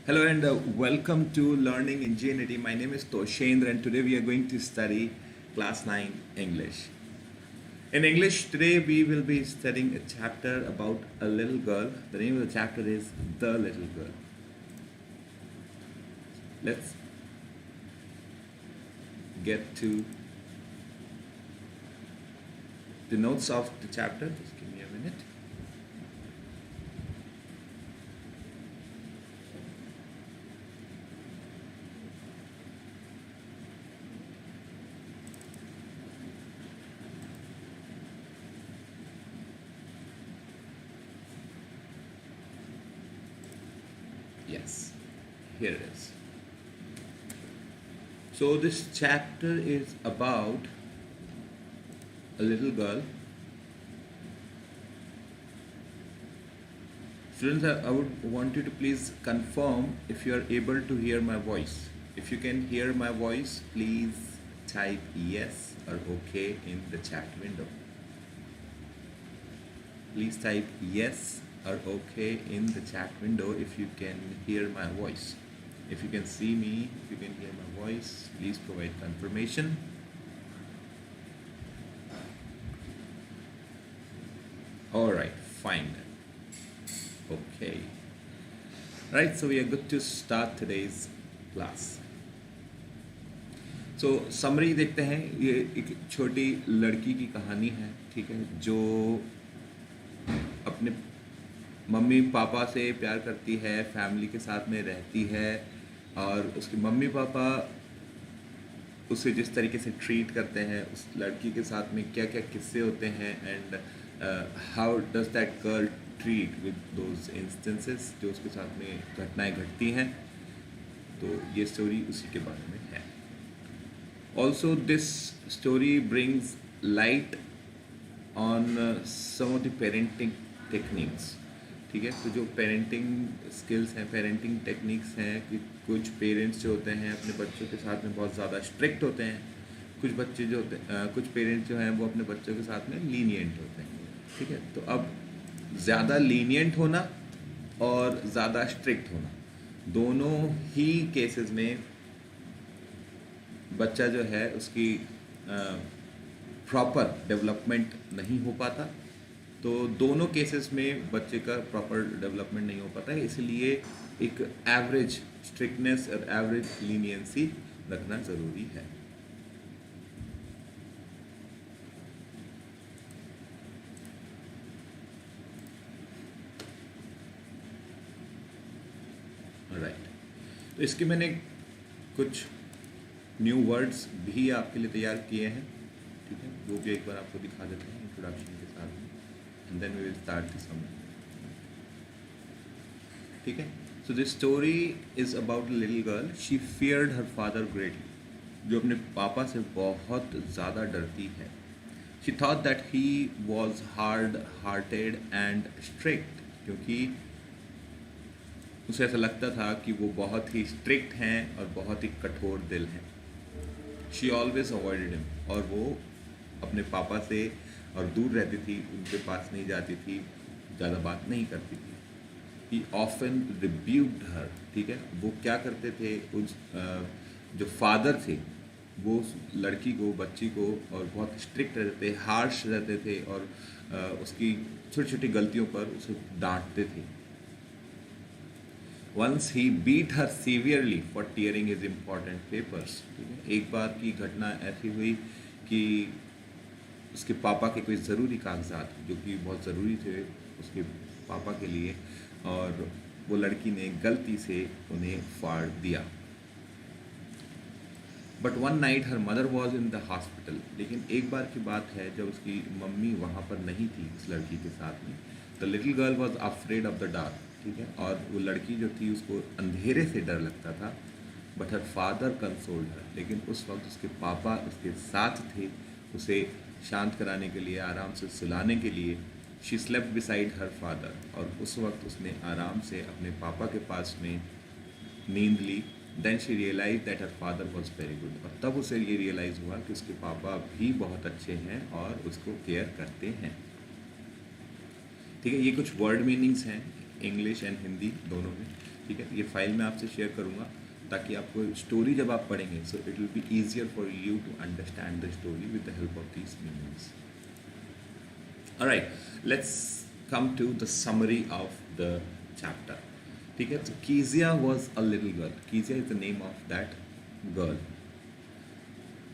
Hello and welcome to Learning Ingenuity. My name is Toshendra and today we are going to study class 9 English. In English, today we will be studying a chapter about a little girl. The name of the chapter is The Little Girl. Let's get to the notes of the chapter. Just give me a minute. Yes, here it is. So this chapter is about a little girl. Students, I would want you to please confirm if you are able to hear my voice. If you can hear my voice, please type yes or okay in the chat window. Please type yes or okay in the chat window if you can hear my voice. If you can see me, if you can hear my voice, please provide confirmation. All right, fine. Okay. Right, so we are good to start today's class. So summary देखते हैं. ये एक छोटी लड़की की कहानी है, ठीक है, जो अपने मम्मी पापा से प्यार करती है, फैमिली के साथ में रहती है और उसके मम्मी पापा उसे जिस तरीके से ट्रीट करते हैं, उस लड़की के साथ में क्या क्या किस्से होते हैं and how does that girl treat with those instances, जो उसके साथ में घटनाएं घटती हैं. तो ये स्टोरी उसी के बारे में है. Also this story brings light on some of the parenting techniques. ठीक है, तो जो पेरेंटिंग स्किल्स हैं, पेरेंटिंग टेक्निक्स हैं कि कुछ पेरेंट्स जो होते हैं अपने बच्चों के साथ में बहुत ज़्यादा स्ट्रिक्ट होते हैं, कुछ बच्चे जो होते हैं कुछ पेरेंट्स जो हैं वो अपने बच्चों के साथ में लीनियंट होते हैं. ठीक है, तो अब ज़्यादा लीनियंट होना और ज़्यादा स्ट्रिक्ट होना, दोनों ही केसेस में बच्चा जो है उसकी प्रॉपर डेवलपमेंट नहीं हो पाता. तो दोनों केसेस में बच्चे का प्रॉपर डेवलपमेंट नहीं हो पाता है, इसलिए एक एवरेज स्ट्रिक्टनेस और एवरेज लीनियंसी रखना ज़रूरी है. राइट, तो इसके मैंने कुछ न्यू वर्ड्स भी आपके लिए तैयार किए हैं. ठीक है, वो भी एक बार आपको दिखा देते हैं इंट्रोडक्शन के साथ में. And then we will start the summary. ठीक है, so this story is about a little girl. She feared her father greatly. जो अपने पापा से बहुत ज़्यादा डरती है. She thought that he was hard-hearted and strict, क्योंकि उसे ऐसा लगता था कि वो बहुत ही स्ट्रिक्ट हैं और बहुत ही कठोर दिल हैं. She always avoided him, और वो अपने पापा से और दूर रहती थी, उनके पास नहीं जाती थी, ज़्यादा बात नहीं करती थी. He often rebuked her. ठीक है, वो क्या करते थे, उस जो फादर थे वो उस लड़की को, बच्ची को, और बहुत स्ट्रिक्ट रहते थे, हार्श रहते थे और उसकी छोटी छोटी गलतियों पर उसे डांटते थे. Once he beat her severely for tearing his important papers. ठीक है, एक बार की घटना ऐसी हुई कि उसके पापा के कोई ज़रूरी कागजात जो कि बहुत ज़रूरी थे उसके पापा के लिए, और वो लड़की ने गलती से उन्हें फाड़ दिया. But one night her mother was in the hospital. लेकिन एक बार की बात है जब उसकी मम्मी वहाँ पर नहीं थी उस लड़की के साथ में. The little girl was afraid of the dark. ठीक है, और वो लड़की जो थी उसको अंधेरे से डर लगता था. बट हर फादर कंसोल्ड हर. लेकिन उस वक्त उसके पापा उसके साथ थे, उसे शांत कराने के लिए, आराम से सुलाने के लिए. She slept beside her father. और उस वक्त उसने आराम से अपने पापा के पास में नींद ली. Then she realise that her father was very good. और तब उसे ये रियलाइज़ हुआ कि उसके पापा भी बहुत अच्छे हैं और उसको केयर करते हैं. ठीक है, ये कुछ वर्ड मीनिंग्स हैं इंग्लिश एंड हिंदी दोनों में, ठीक है। ये फाइल मैं आपसे शेयर करूँगा ताकि आपको स्टोरी जब आप पढ़ेंगे so it will be easier for you to understand the story with the help of these meanings. Alright, let's come to the summary of the chapter, ठीक है। तो Kezia was a little girl, Kezia is the name of that girl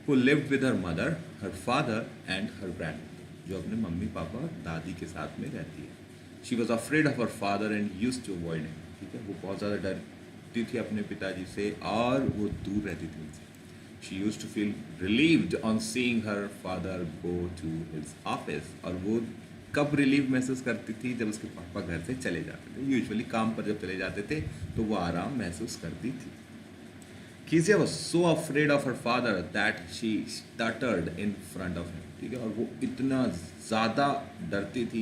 who lived with her mother, her father and her grandmother, जो अपने mummy papa और दादी के साथ में रहती है। She was afraid of her father and used to avoid him, ठीक है। वो बहुत ज़्यादा डरती थी अपने पिताजी से और वो दूर रहती थी उनसे। She used to feel relieved on seeing her father go to his office, और वो कब रिलीव महसूस करती थी, जब उसके पापा घर से चले जाते थे। यूजुअली काम पर जब चले जाते थे तो वो आराम महसूस करती थी। Kezia was so afraid of her father that she stuttered in front of him, ठीक है। और वो इतना ज़्यादा डरती थी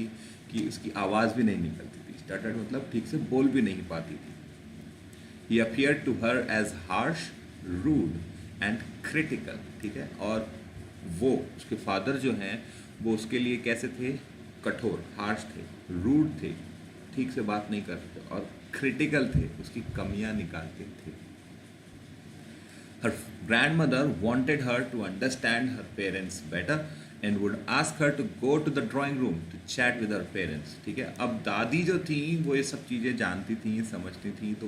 कि उसकी आवाज़ भी नहीं निकलती थी। Stuttered मतलब ठीक से बोल भी नहीं पाती थी। He appeared to her as harsh, rude and critical, ठीक है। और वो उसके फादर जो हैं वो उसके लिए कैसे थे, कठोर, हार्श थे, रूड थे, ठीक से बात नहीं करते थे और क्रिटिकल थे, उसकी कमियां निकालते थे। Her grandmother wanted her to understand her parents better and would ask her to go to the drawing room to chat with her parents, ठीक है। अब दादी जो थी वो ये सब चीज़ें जानती थी, समझती थी, तो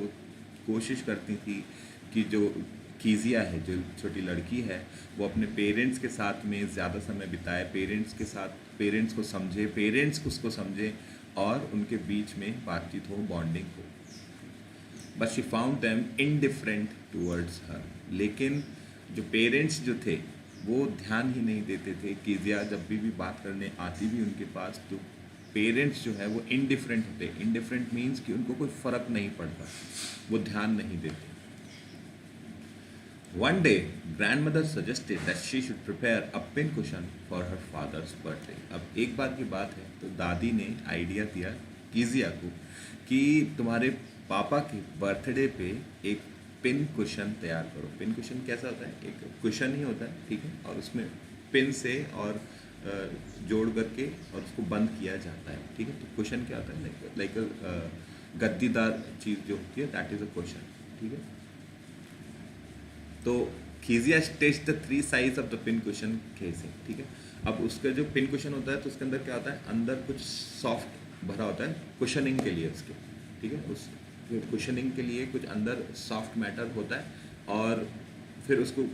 कोशिश करती थी कि जो कीजिया है, जो छोटी लड़की है, वो अपने पेरेंट्स के साथ में ज़्यादा समय बिताए, पेरेंट्स के साथ, पेरेंट्स को समझे, पेरेंट्स उसको समझे और उनके बीच में बातचीत हो, बॉन्डिंग हो। But she found them indifferent towards her, लेकिन जो पेरेंट्स जो थे वो ध्यान ही नहीं देते थे। कीजिया जब भी बात करने आती भी उनके पास तो पेरेंट्स जो है वो इनडिफरेंट होते। इनडिफरेंट मीन्स कि उनको कोई फ़र्क नहीं पड़ता, वो ध्यान नहीं देते। One day, grandmother suggested that she should prepare a pin cushion for her father's birthday. अब एक बार की बात है तो दादी ने आइडिया दिया कीजिया को कि तुम्हारे पापा के बर्थडे पे एक पिन कुशन तैयार करो। पिन कुशन कैसा होता है, एक कुशन ही होता है, ठीक है, और उसमें पिन से और जोड़ करके और उसको बंद किया जाता है, ठीक है। तो कुशन क्या होता है, लाइक गद्दीदार चीज़ जो होती है, दैट इज़ अ कुशन, ठीक है। तो कीजिया स्टेच द 3 साइज of the pin cushion casing, ठीक है। अब उसका जो पिन कुशन होता है तो उसके अंदर क्या होता है, अंदर कुछ सॉफ्ट भरा होता है कुशनिंग के लिए उसके, ठीक है। उस कुशनिंग के लिए कुछ अंदर सॉफ्ट मैटर होता है और फिर उसको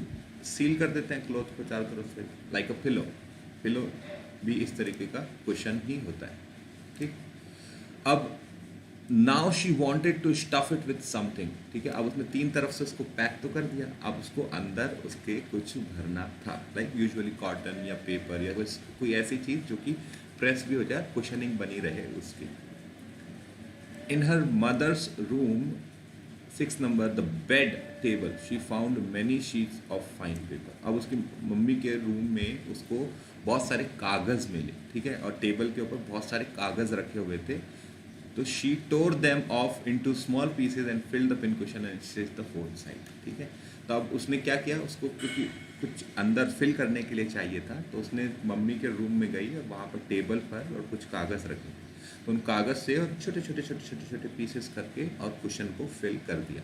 सील कर देते हैं क्लॉथ को चारों तरफ से, लाइक अ पिलो। पिलो भी इस तरीके का कुशन ही होता है, ठीक। अब now she wanted to stuff it with something, ठीक है। अब उसने 3 तरफ से उसको पैक तो कर दिया, अब उसको अंदर उसके कुछ भरना था, लाइक यूजुअली कॉटन या पेपर या कोई ऐसी चीज़ जो कि प्रेस भी हो जाए, कुशनिंग बनी रहे उसकी। In her mother's room, 6 number, the bed table, she found many sheets of fine paper. अब उसकी मम्मी के रूम में उसको बहुत सारे कागज़ मिले, ठीक है, और टेबल के ऊपर बहुत सारे कागज़ रखे हुए थे। तो she tore them off into small pieces and filled the pin cushion and stitched the 4 side, ठीक है। तो अब उसने क्या किया, उसको क्योंकि कुछ अंदर फिल करने के लिए चाहिए था तो उसने मम्मी के रूम में गई और वहाँ पर टेबल पर और कुछ कागज़ रखे, तो उन कागज़ से और छोटे छोटे छोटे छोटे छोटे पीसेस करके और कुशन को फिल कर दिया।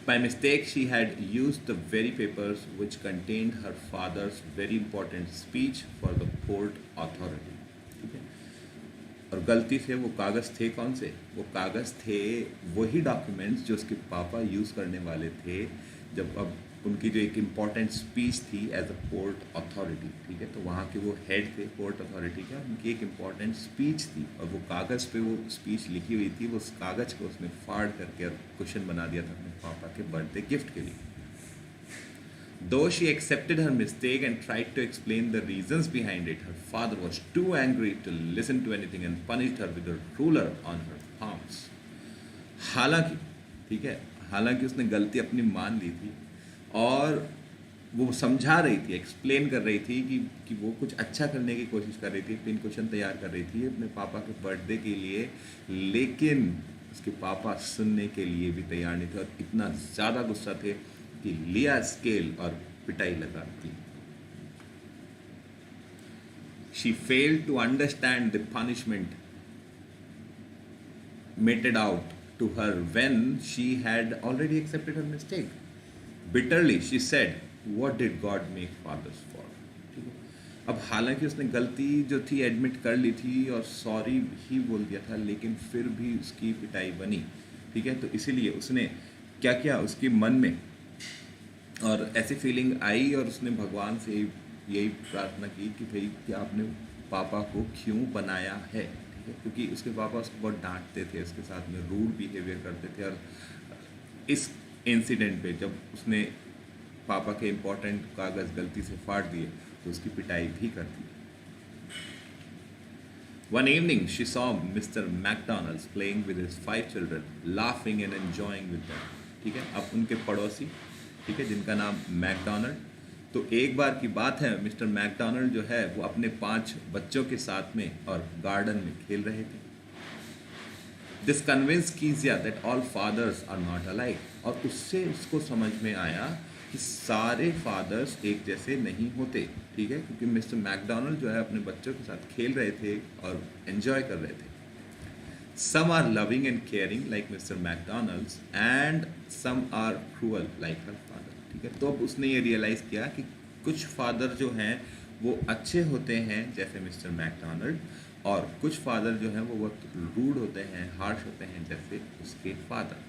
By mistake, she had used the very papers which contained her father's very important speech for the port authority, ठीक है। और गलती से वो कागज़ थे कौन से, वो कागज़ थे वही डॉक्यूमेंट्स जो उसके पापा यूज़ करने वाले थे जब अब उनकी जो एक इम्पॉर्टेंट स्पीच थी एज अ पोर्ट अथॉरिटी, ठीक है। तो वहाँ के वो हेड थे पोर्ट अथॉरिटी का, उनकी एक इम्पॉर्टेंट स्पीच थी और वो कागज़ पे वो स्पीच लिखी हुई थी, वो उस कागज़ को उसने फाड़ करके और कुशन बना दिया था अपने पापा के बर्थडे गिफ्ट के लिए। Though she accepted her mistake and tried to explain the reasons behind it, her father was too angry to listen to anything and punished her with a ruler on her palms. हालांकि, ठीक है, हालांकि उसने गलती अपनी मान ली थी और वो समझा रही थी, एक्सप्लेन कर रही थी कि वो कुछ अच्छा करने की कोशिश कर रही थी, पिन कुशन तैयार कर रही थी अपने पापा के बर्थडे के लिए, लेकिन उसके पापा सुनने के लिए भी तैयार नहीं थे और इतना ज़्यादा गुस्सा थे कि लिया स्केल और पिटाई लगा दी। She failed to understand the punishment meted out to her when she had already accepted her mistake. Bitterly she said, what did God make fathers for? ठीक है, अब हालांकि उसने गलती जो थी एडमिट कर ली थी और सॉरी ही बोल दिया था, लेकिन फिर भी उसकी पिटाई बनी। ठीक है, तो इसीलिए उसने क्या किया उसके मन में, और ऐसी फीलिंग आई और उसने भगवान से यही प्रार्थना की कि भाई कि आपने पापा को क्यों बनाया है। ठीक है, क्योंकि उसके पापा उसको बहुत डांटते थे, उसके साथ में रूड बिहेवियर करते थे, और इस इंसिडेंट पे जब उसने पापा के इम्पोर्टेंट कागज़ गलती से फाड़ दिए तो उसकी पिटाई भी कर दी। One evening she saw Mr. McDonald's playing with his 5 children, laughing and enjoying with them. ठीक है, अब उनके पड़ोसी, ठीक है, जिनका नाम मैकडोनल्ड, तो एक बार की बात है मिस्टर मैकडोनल्ड जो है वो अपने 5 बच्चों के साथ में और गार्डन में खेल रहे थे। This convince Kezia that all fathers are not alike, और उससे उसको समझ में आया कि सारे फादर्स एक जैसे नहीं होते। ठीक है, क्योंकि मिस्टर मैकडोनल्ड जो है अपने बच्चों के साथ खेल रहे थे और एंजॉय कर रहे थे। Some are loving and caring like mister McDonalds and some are cruel like her father. ठीक है, तो अब उसने ये रियलाइज़ किया कि कुछ फादर जो हैं वो अच्छे होते हैं जैसे मिस्टर मैकडोनल्ड, और कुछ फादर जो हैं वो बहुत रूड होते हैं, हार्श होते हैं जैसे उसके father.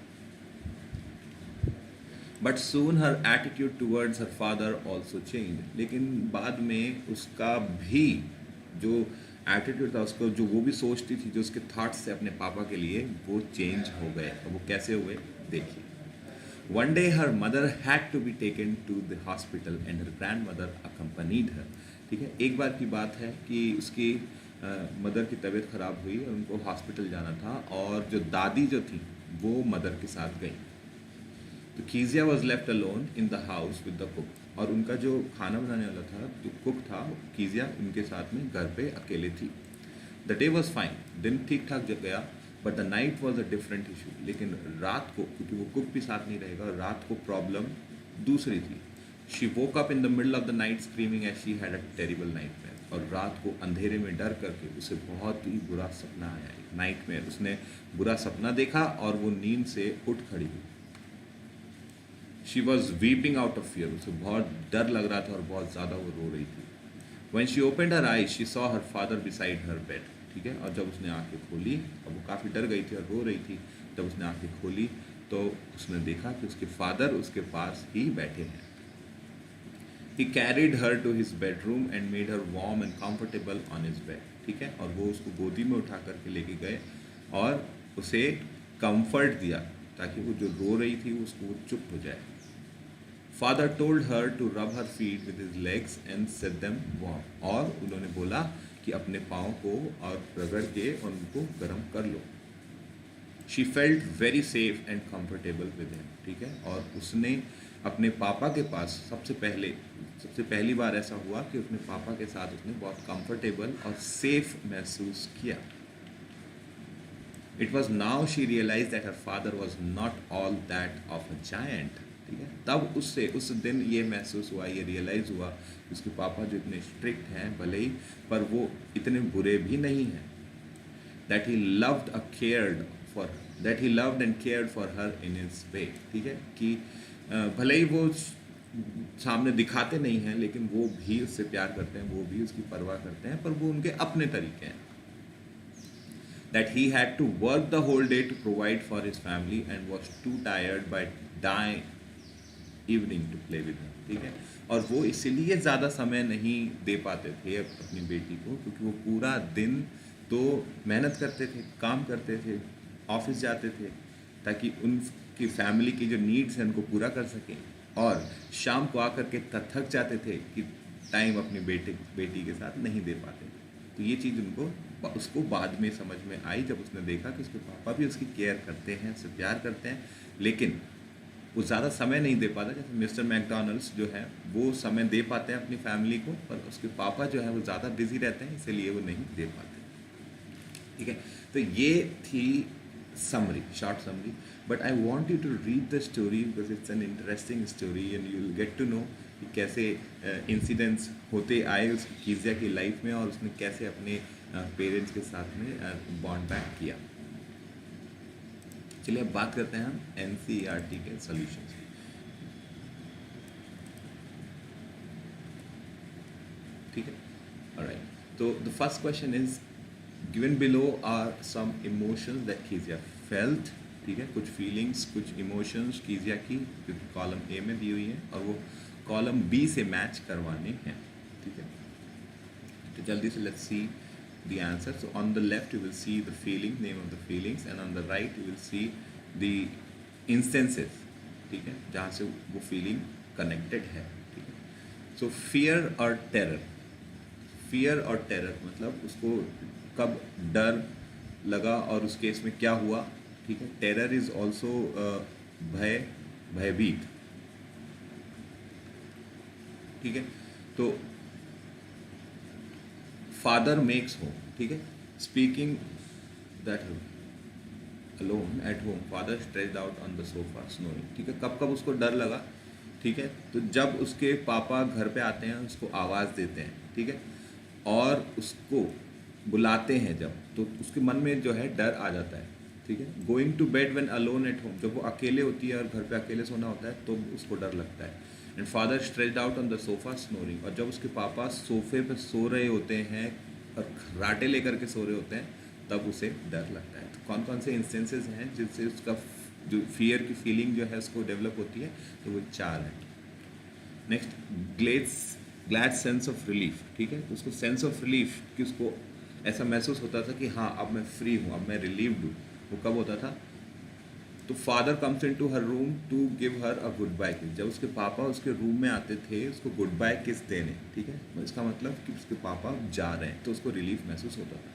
But soon her attitude towards her father also change, लेकिन बाद में उसका भी जो एटीट्यूड था, उसको जो वो भी सोचती थी, जो उसके थॉट्स थे अपने पापा के लिए, वो चेंज हो गए। और वो कैसे हुए देखिए। One day her mother had to be taken to the hospital and her grandmother accompanied her. ठीक है, एक बार की बात है कि उसकी मदर की तबीयत ख़राब हुई और उनको हॉस्पिटल जाना था, और जो दादी जो थी वो मदर के साथ गई। तो Kezia was left alone in the house with the cook, और उनका जो खाना बनाने वाला था, जो कुक था, कीजिया उनके साथ में घर पे अकेले थी। द डे वॉज फाइन, दिन ठीक ठाक जग गया, but the night was a different issue. लेकिन रात को, क्योंकि वो कुक भी साथ नहीं रहेगा, रात को प्रॉब्लम दूसरी थी। She woke up in the middle of the night screaming as she had a terrible nightmare, और रात को अंधेरे में डर करके उसे बहुत ही बुरा सपना आया। एक नाइटमेयर, उसने बुरा सपना देखा और वो नींद से उठ खड़ी हुई। She was weeping out of fear, उसे बहुत डर लग रहा था और बहुत ज़्यादा वो रो रही थी। When she opened her eyes, she saw her father beside her bed. ठीक है, और जब उसने आंखें खोली, अब वो काफ़ी डर गई थी और रो रही थी, जब उसने आंखें खोली तो उसने देखा कि उसके फादर उसके पास ही बैठे हैं। He carried her to his bedroom and made her warm and comfortable on his bed. ठीक है, और वो उसको गोदी में उठा करके लेके गए और उसे कंफर्ट दिया ताकि वो जो रो रही थी उसको वो चुप हो जाए। Father told her to rub her feet with his legs and set them warm, और उन्होंने बोला कि अपने पाँव को और रगड़ के उनको गर्म कर लो। She felt very safe and comfortable with him. ठीक है, और उसने अपने पापा के पास सबसे पहली बार ऐसा हुआ कि अपने पापा के साथ उसने बहुत कंफर्टेबल और सेफ महसूस किया। It was now she realized that her father was not all that of a giant. ठीक है, तब उससे उस दिन ये महसूस हुआ, ये रियलाइज़ हुआ कि उसके पापा जो इतने स्ट्रिक्ट हैं भले ही, पर वो इतने बुरे भी नहीं हैं। That he loved and cared for her in his way. ठीक है, कि भले ही वो सामने दिखाते नहीं हैं, लेकिन वो भी उससे प्यार करते हैं, वो भी उसकी परवाह करते हैं, पर वो उनके अपने तरीके हैं। That he had to work the whole day to provide for his family and was too tired by evening to play with her. ठीक है, और वो इसीलिए ज़्यादा समय नहीं दे पाते थे अपनी बेटी को, क्योंकि वो पूरा दिन तो मेहनत करते थे, काम करते थे, ऑफिस जाते थे ताकि उनकी फैमिली की जो नीड्स हैं उनको पूरा कर सकें, और शाम को आकर के थक जाते थे कि टाइम अपनी बेटी के साथ नहीं दे पाते। तो ये चीज़ उसको बाद में समझ में आई, जब उसने देखा कि उसके पापा भी उसकी केयर करते हैं, उससे प्यार करते हैं, लेकिन वो ज़्यादा समय नहीं दे पाता। जैसे मिस्टर मैकडोनल्ड्स जो है वो समय दे पाते हैं अपनी फैमिली को, पर उसके पापा जो है वो ज़्यादा बिजी रहते हैं, इसलिए वो नहीं दे पाते। ठीक है, तो ये थी summary, short summary, but I want you to read the story because it's an interesting story and you will get to know कि कैसे इंसिडेंट्स होते आए उसकी कीजिया की लाइफ में, और उसने कैसे अपने पेरेंट्स के साथ में बॉन्ड बैक किया। चलिए अब बात करते हैं हम एनसीईआरटी के सॉल्यूशंस की। ठीक है, ऑलराइट। तो the first question is given below are some emotions that Kezia felt. ठीक है, कुछ फीलिंग्स, कुछ इमोशंस कीजिया की, क्योंकि कॉलम ए में दी हुई है और वो कॉलम बी से मैच करवाने हैं। ठीक है, तो जल्दी से let's see the answer. So on the left you will see the feeling, name of the feelings, and on the right you will see the instances, ठीक है, जहाँ से वो feeling connected है। ठीक है, so fear और terror, fear और terror मतलब उसको कब डर लगा और उस केस में क्या हुआ। ठीक है, terror is also भय, भयभीत। ठीक है, तो फादर मेक्स होम। ठीक है, speaking that alone at home, father stretched out on the sofa snowing. ठीक है, कब कब उसको डर लगा। ठीक है, तो जब उसके पापा घर पे आते हैं, उसको आवाज़ देते हैं। ठीक है, और उसको बुलाते हैं जब, तो उसके मन में जो है डर आ जाता है। ठीक है, going to bed when alone at home, जब वो अकेले होती है और घर पे अकेले सोना होता है तो उसको डर लगता है। And father stretched out on the sofa snoring, और जब उसके पापा सोफे पे सो रहे होते हैं और खर्राटे लेकर के सो रहे होते हैं तब उसे डर लगता है। तो कौन कौन से इंस्टेंसेस हैं जिससे उसका जो फियर की फीलिंग जो है उसको डेवलप होती है, तो वो 4 है। Next, glad sense of relief. ठीक है, तो उसको सेंस ऑफ रिलीफ कि उसको ऐसा महसूस होता था कि हाँ अब मैं फ्री हूँ, अब मैं रिलीव्ड हूँ। वो कब होता था, तो father comes in to her room to give her a goodbye kiss, जब उसके पापा उसके रूम में आते थे उसको गुड बाय किस देने। ठीक है, इसका मतलब कि उसके पापा जा रहे हैं तो उसको रिलीफ महसूस होता था।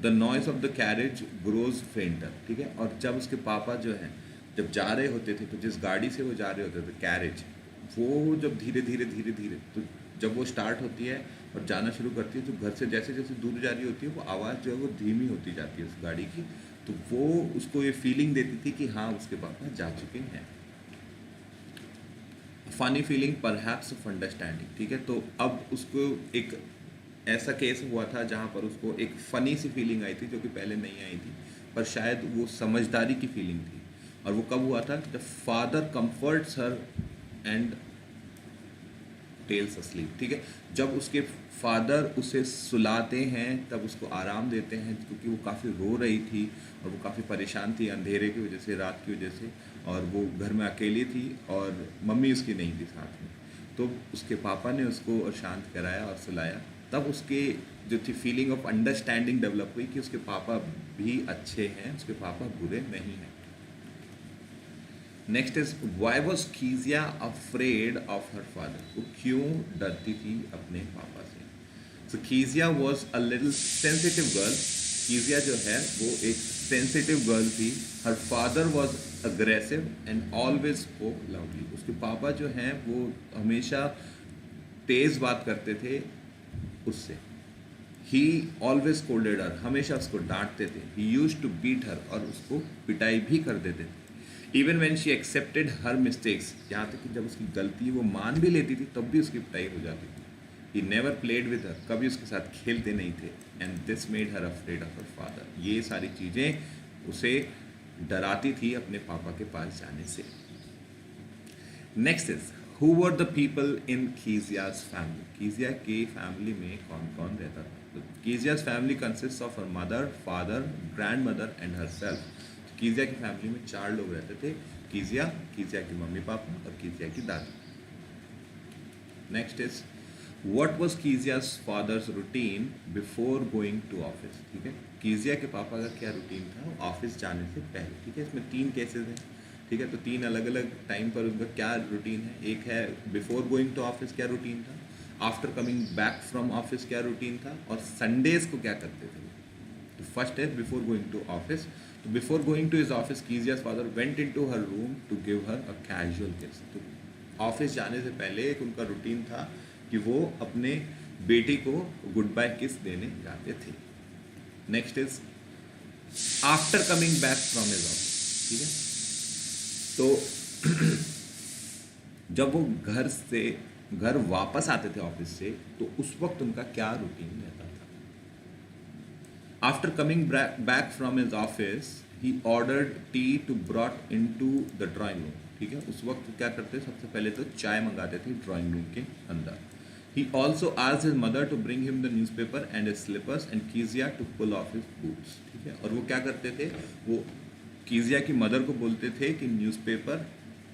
The noise of the carriage grows फेंटर। ठीक है, और जब उसके पापा जो हैं जब जा रहे होते थे तो जिस गाड़ी से वो जा रहे होते थे कैरेज, वो जब धीरे धीरे धीरे धीरे, तो जब वो स्टार्ट होती है और जाना शुरू करती है तो घर से जैसे जैसे दूर जा रही होती है वो आवाज़ जो है वो धीमी होती जाती है उस गाड़ी की, तो वो उसको ये फीलिंग देती थी कि हाँ उसके पापा जा चुके हैं। Funny feeling perhaps of understanding. ठीक है, तो अब उसको एक ऐसा केस हुआ था जहाँ पर उसको एक फ़नी सी फीलिंग आई थी जो कि पहले नहीं आई थी, पर शायद वो समझदारी की फीलिंग थी। और वो कब हुआ था, the father comforts her and tells asleep. ठीक है, जब उसके फादर उसे सुलाते हैं तब उसको आराम देते हैं, क्योंकि वो काफ़ी रो रही थी और वो काफ़ी परेशान थी अंधेरे की वजह से, रात की वजह से, और वो घर में अकेली थी और मम्मी उसकी नहीं थी साथ में। तो उसके पापा ने उसको और शांत कराया और सुलाया, तब उसके जो थी फीलिंग ऑफ अंडरस्टैंडिंग डेवलप हुई कि उसके पापा भी अच्छे हैं, उसके पापा बुरे नहीं हैं। Next is why was Kezia afraid of her father, वो क्यों डरती थी अपने पापा से। So Kezia was a little sensitive girl, Kezia जो है वो एक सेंसिटिव गर्ल थी। Her father was aggressive and always spoke loudly, उसके पापा जो हैं वो हमेशा तेज़ बात करते थे उससे। ही ऑलवेज स्कोल्डेड हर, हमेशा उसको डांटते थे। He used to beat her, और उसको पिटाई भी कर देते थे। Even when she accepted her mistakes, यहाँ तक कि जब उसकी गलती वो मान भी लेती थी तब भी उसकी पिटाई हो जाती थी। He never played with her, कभी उसके साथ खेलते नहीं थे। And this made her afraid of her father, ये सारी चीज़ें उसे डराती थी अपने पापा के पास जाने से। Next is who were the people in Kezia's family, Kezia के फैमिली में कौन कौन रहता था। Kezia's family consist of her mother, father, grandmother and herself. Kezia की फैमिली में 4 लोग रहते थे, कीजिया, कीजिया के मम्मी पापा और कीजिया की दादी। Next is what was Kezia's father's routine before going to office. ठीक है, कीजिया के पापा का क्या रूटीन था ऑफिस जाने से पहले। ठीक है, इसमें 3 केसेस हैं। ठीक है, तो 3 अलग अलग टाइम पर उनका क्या रूटीन है। एक है बिफोर गोइंग टू ऑफिस क्या रूटीन था, after coming back from office क्या रूटीन था, और संडेज को क्या करते थे। तो फर्स्ट है बिफोर गोइंग टू ऑफिस। तो before going to his office Kezia's father went into her room to give her a casual kiss. तो ऑफिस जाने से पहले एक उनका रूटीन था कि वो अपने बेटी को गुड बाय किस देने जाते थे। Next is after coming back from his office. ठीक है, तो जब वो घर वापस आते थे ऑफिस से, तो उस वक्त उनका क्या रूटीन रहता था। After coming back from his office, he ordered tea to brought into the drawing room. ठीक है, उस वक्त क्या करते, सबसे पहले तो चाय मंगाते थे ड्राइंग रूम के अंदर. He also asked his mother to bring him the newspaper and his slippers and Kezia to pull off his boots. ठीक है, और वो क्या करते थे, वो कीजिया की मदर को बोलते थे कि न्यूज़पेपर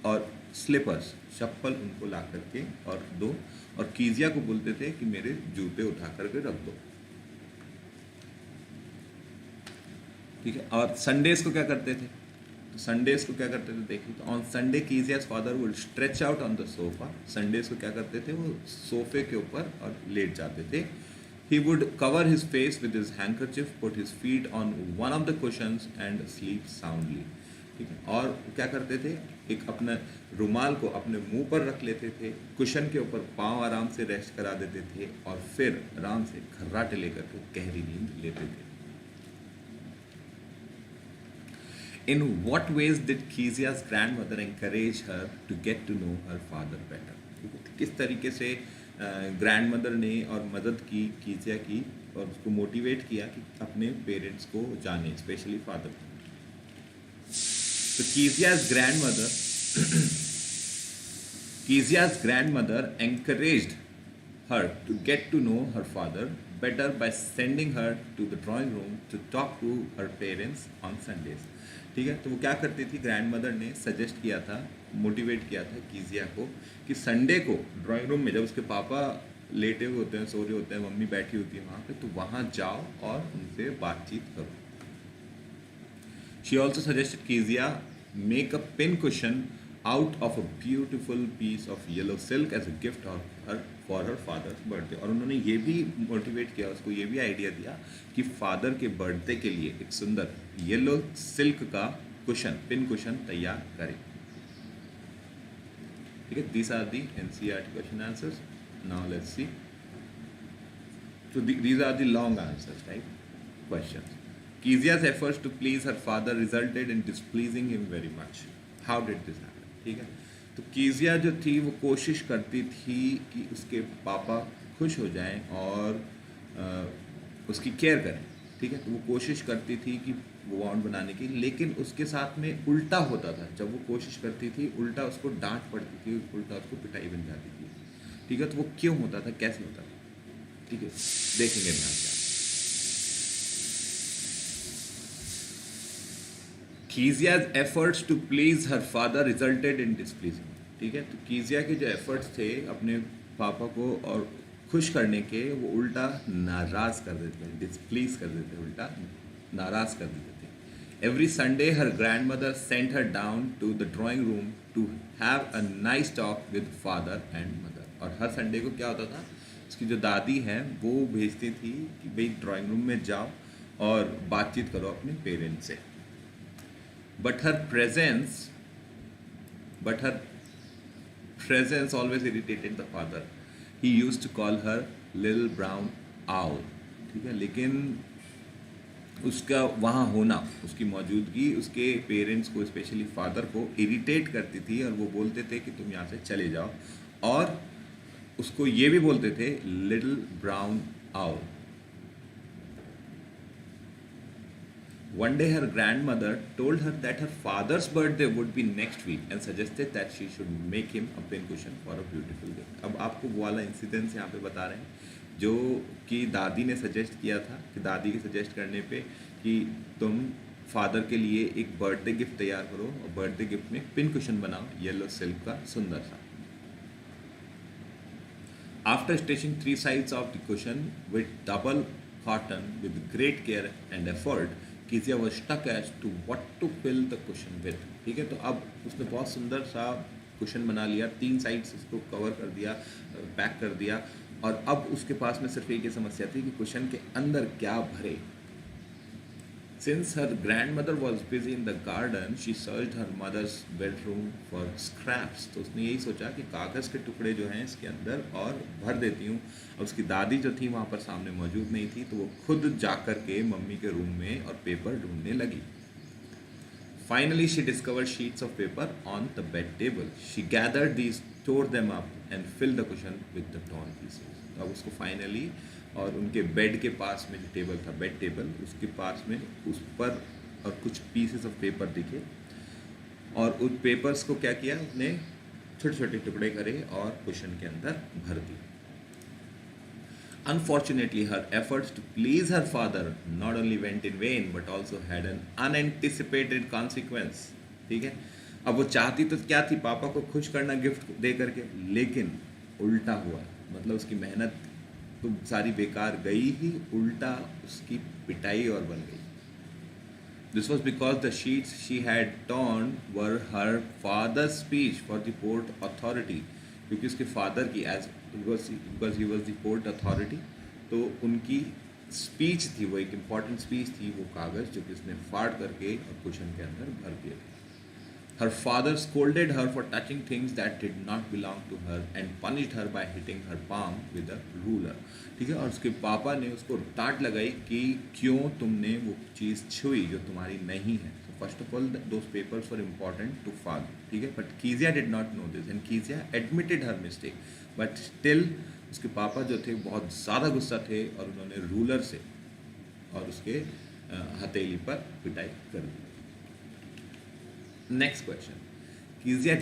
और स्लीपर्स, चप्पल उनको ला करके और दो, और कीजिया को बोलते थे कि मेरे जूते उठा करके रख दो. ठीक है, और संडेज को क्या करते थे, तो संडेज को क्या करते थे देखिए, तो ऑन संडे कीजिया's father would stretch out on the sofa. Sundays को क्या करते थे, वो सोफे के ऊपर और लेट जाते थे. He would cover his face with his handkerchief, put his feet on one of the cushions and sleep soundly. ठीक है, और क्या करते थे, एक अपना रुमाल को अपने मुंह पर रख लेते थे, कुशन के ऊपर पाँव आराम से रेस्ट करा देते थे और फिर आराम से खर्राटे लेकर के गहरी नींद लेते थे. In what ways did Kezia's grandmother encourage her to get to know her father better? किस तरीके से ग्रैंडमदर ने और मदद की कीजिया की और उसको मोटिवेट किया कि अपने पेरेंट्स को जाने, स्पेशली फादर को. तो Kezia's grandmother encouraged her to get to know her father better by sending her to the drawing room to talk to her parents on Sundays. ठीक है, तो वो क्या करती थी, ग्रैंडमदर ने सजेस्ट किया था, मोटिवेट किया था कीजिया को कि संडे को ड्राइंग रूम में जब उसके पापा लेटे हुए होते हैं, सो रहे होते हैं, मम्मी बैठी होती है वहाँ पे, तो वहाँ जाओ और उनसे बातचीत करो. She also suggested Kezia make a pin cushion out of a beautiful piece of yellow silk as a gift for her father's birthday. और उन्होंने ये भी मोटिवेट किया, उसको ये भी आइडिया दिया कि फादर के बर्थडे के लिए एक सुंदर येलो सिल्क का कुशन, पिन कुशन तैयार करें. ठीक है, these are the NCERT question answers. Now let's see. So these are the long answers, right? Questions. Kezia's efforts to please her father resulted in displeasing him very much. How did this happen? ठीक है, तो कीजिया जो थी वो कोशिश करती थी कि उसके पापा खुश हो जाएं और उसकी केयर करें. ठीक है, तो वो कोशिश करती थी कि वो बॉन्ड बनाने की, लेकिन उसके साथ में उल्टा होता था. जब वो कोशिश करती थी उल्टा उसको डांट पड़ती थी, उल्टा उसको पिटाई बन जाती थी. ठीक है, तो वो क्यों होता था, कैसे होता था, ठीक है, देखेंगे ध्यान से. कीजिया's efforts to please her father resulted in displeasing. ठीक है, तो कीजिया के जो एफर्ट्स थे अपने पापा को और खुश करने के, वो उल्टा नाराज़ कर देते हैं, डिस्प्लीज कर देते हैं, उल्टा नाराज़ कर देते थे. Every Sunday her grandmother sent her down to the drawing room to have a nice talk with father and mother. और हर संडे को क्या होता था, उसकी जो दादी हैं वो भेजती थी कि भाई ड्राइंग रूम में जाओ और बातचीत करो अपने पेरेंट्स से. But her presence always irritated the father. He used to call her little brown owl. ठीक है, लेकिन उसका वहाँ होना, उसकी मौजूदगी उसके पेरेंट्स को, स्पेशली फादर को इरिटेट करती थी और वो बोलते थे कि तुम यहाँ से चले जाओ, और उसको ये भी बोलते थे little brown owl. One day her grandmother told her that her father's birthday would be next week and suggested that she should make him a pincushion for a beautiful gift. अब आपको वो वाला इंसिडेंस यहाँ पे बता रहे हैं जो कि दादी ने सजेस्ट किया था, कि दादी के सजेस्ट करने पे कि तुम फादर के लिए एक बर्थडे गिफ्ट तैयार करो और बर्थडे गिफ्ट में पिन कुशन बनाओ येलो सिल्क का सुंदर सा. After stitching 3 sides of the cushion with double cotton with great care and effort, कीजिया was stuck as to what to fill the cushion with. ठीक है, तो अब उसने बहुत सुंदर सा कुशन बना लिया, 3 साइड्स उसको कवर कर दिया, पैक कर दिया, और अब उसके पास में सिर्फ एक ही समस्या थी कि कुशन के अंदर क्या भरे. Since her grandmother was busy in the garden, she searched her mother's bedroom for scraps. तो उसने यही सोचा कि कागज़ के टुकड़े जो हैं इसके अंदर और भर देती हूँ. और उसकी दादी जो थी वहाँ पर सामने मौजूद नहीं थी, तो वो खुद जा कर के मम्मी के रूम में और पेपर ढूंढने लगी. Finally, she discovered sheets of paper on the bed table. She gathered these, tore them up and filled the cushion with the torn pieces. तो अब उसको फाइनली और उनके बेड के पास में जो टेबल था, बेड टेबल, उसके पास में उस पर और कुछ पीसेस ऑफ पेपर दिखे, और उन पेपर्स को क्या किया उसने, छोटे छोटे टुकड़े करे और कुशन के अंदर भर दिए। Unfortunately, her efforts to please her father not only went in vain but also had an unanticipated consequence। ठीक है, अब वो चाहती तो क्या थी, पापा को खुश करना गिफ्ट दे करके, लेकिन उल्टा हुआ। मतलब उसकी मेहनत तो सारी बेकार गई ही, उल्टा उसकी पिटाई और बन गई। This was because the sheets she had torn were her father's speech for the port authority। क्योंकि उसके फादर की, as because he was the port authority, तो उनकी स्पीच थी, वो एक इम्पॉर्टेंट स्पीच थी, वो कागज़ जो कि उसने फाड़ करके और कुशन के अंदर भर दिए थे। Her father scolded her for touching things that did not belong to her and punished her by hitting her palm with a ruler। ठीक है, और उसके पापा ने उसको डांट लगाई कि क्यों तुमने वो चीज़ छुई जो तुम्हारी नहीं है। So first of all, those papers were important to father। ठीक है, but Kezia did not know this and Kezia admitted her mistake, but still उसके पापा जो थे बहुत ज़्यादा गुस्सा थे और उन्होंने रूलर से और उसके हथेली पर पिटाई कर दी। Next question. Kezia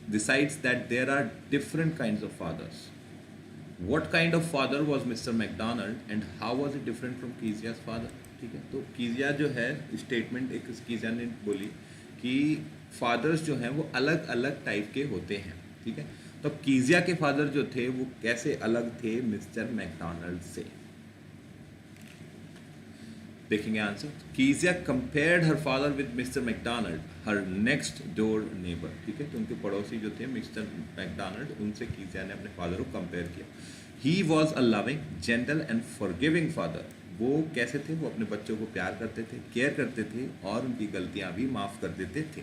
decides that there are different kinds of fathers. What kind of father was Mr. McDonald and how was it different from Kezia's father? ठीक है, तो कीजिया जो है स्टेटमेंट एक कीजिया ने बोली कि फादर्स जो हैं वो अलग अलग टाइप के होते हैं। ठीक है, तो कीजिया के फादर जो थे वो कैसे अलग थे मिस्टर मैकडोनाल्ड से, देखेंगे answer. Kezia compared her father with Mr Macdonald, her next door neighbour. ठीक है, तो उनके पड़ोसी जो थे मिस्टर मैकडोनाल्ड, उनसे कीजिया ने अपने फादर को कंपेयर किया। He was a loving, gentle and forgiving father. वो कैसे थे, वो अपने बच्चों को प्यार करते थे, केयर करते थे और उनकी गलतियां भी माफ़ कर देते थे।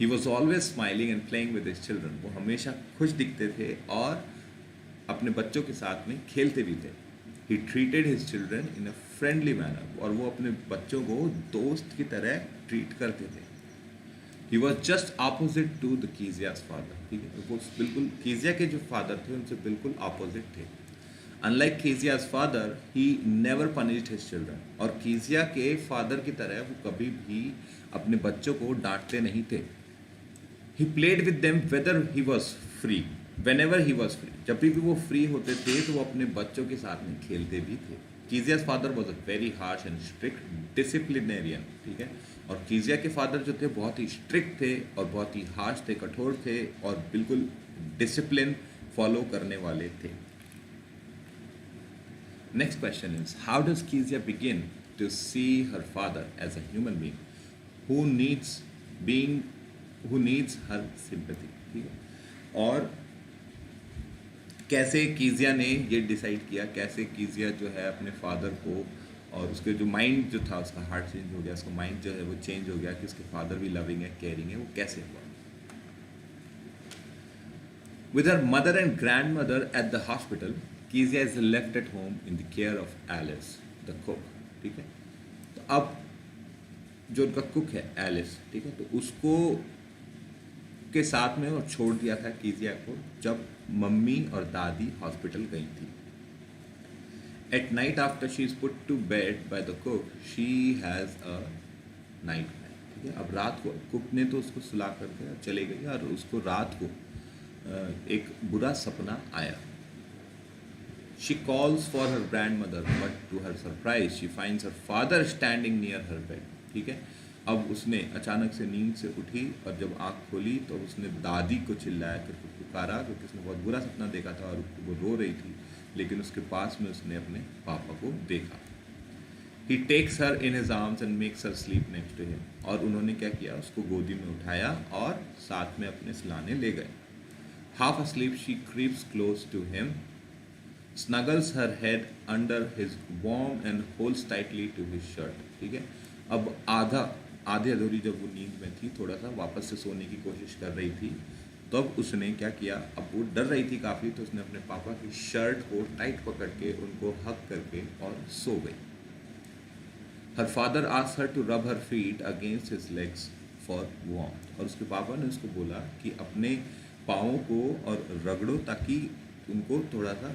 He was always smiling and playing with his children. वो हमेशा खुश दिखते थे और अपने बच्चों के साथ में खेलते भी थे। He treated his children in a friendly manner, और वो अपने बच्चों को दोस्त की तरह ट्रीट करते थे। He was just opposite to the Kezia's father। ठीक है, वो बिल्कुल कीजिया के जो फादर थे उनसे बिल्कुल ऑपोजिट थे। Unlike Kezia's father, he never punished his children। और कीजिया के फादर की तरह वो कभी भी अपने बच्चों को डांटते नहीं थे। He played with them whether he was free, whenever he was free। जब भी वो फ्री होते थे तो वो अपने बच्चों के साथ में खेलते भी थे। कीजिया's father was a very harsh and strict disciplinarian। ठीक है, और कीजिया के फादर जो थे बहुत ही स्ट्रिक्ट थे और बहुत ही हार्श थे, कठोर थे और बिल्कुल डिसिप्लिन फॉलो करने वाले थे। Next question is, how does Kezia begin to see her father as a human being who needs her sympathy. ठीक है, और कैसे कीजिया ने ये डिसाइड किया, कैसे कीजिया जो है अपने फादर को, और उसके जो माइंड जो था उसका हार्ट चेंज हो गया, उसका माइंड जो है वो चेंज हो गया कि उसके फादर भी लविंग है, केयरिंग है, वो कैसे हुआ। With her mother and grandmother at the hospital, Kezia is left at home in the care of Alice the cook. ठीक है, तो अब जो उनका कुक है एलिस, ठीक है, तो उसको के साथ में और छोड़ दिया था कीजिया को जब मम्मी और दादी हॉस्पिटल गई थी। At night after she is put to bed by the cook, she has a nightmare. ठीक है, अब रात को कुक ने तो उसको सुला करके चले गई और उसको रात को एक बुरा सपना आया। She calls for her grandmother but to her surprise she finds her father standing near her bed. ठीक है, अब उसने अचानक से नींद से उठी और जब आँख खोली तो उसने दादी को चिल्लाया करके पुकारा, क्योंकि उसने बहुत बुरा सपना देखा था और वो रो रही थी, लेकिन उसके पास में उसने अपने पापा को देखा। He takes her in his arms and makes her sleep next to him. और उन्होंने क्या किया, उसको गोदी में उठाया और साथ में अपने सुलाने ले गए। Half asleep she creeps close to him, snuggles her head under his warm and holds tightly to his shirt। ठीक है, अब आधी अधूरी जब वो नींद में थी, थोड़ा सा वापस से सोने की कोशिश कर रही थी, तब उसने क्या किया, अब वो डर रही थी काफ़ी, तो उसने अपने पापा की शर्ट को टाइट पकड़ के उनको हक करके और सो गई। Her father asked her to rub her feet against his legs for warmth. और उसके पापा ने उसको बोला कि अपने पाँवों को और रगड़ो ताकि उनको थोड़ा सा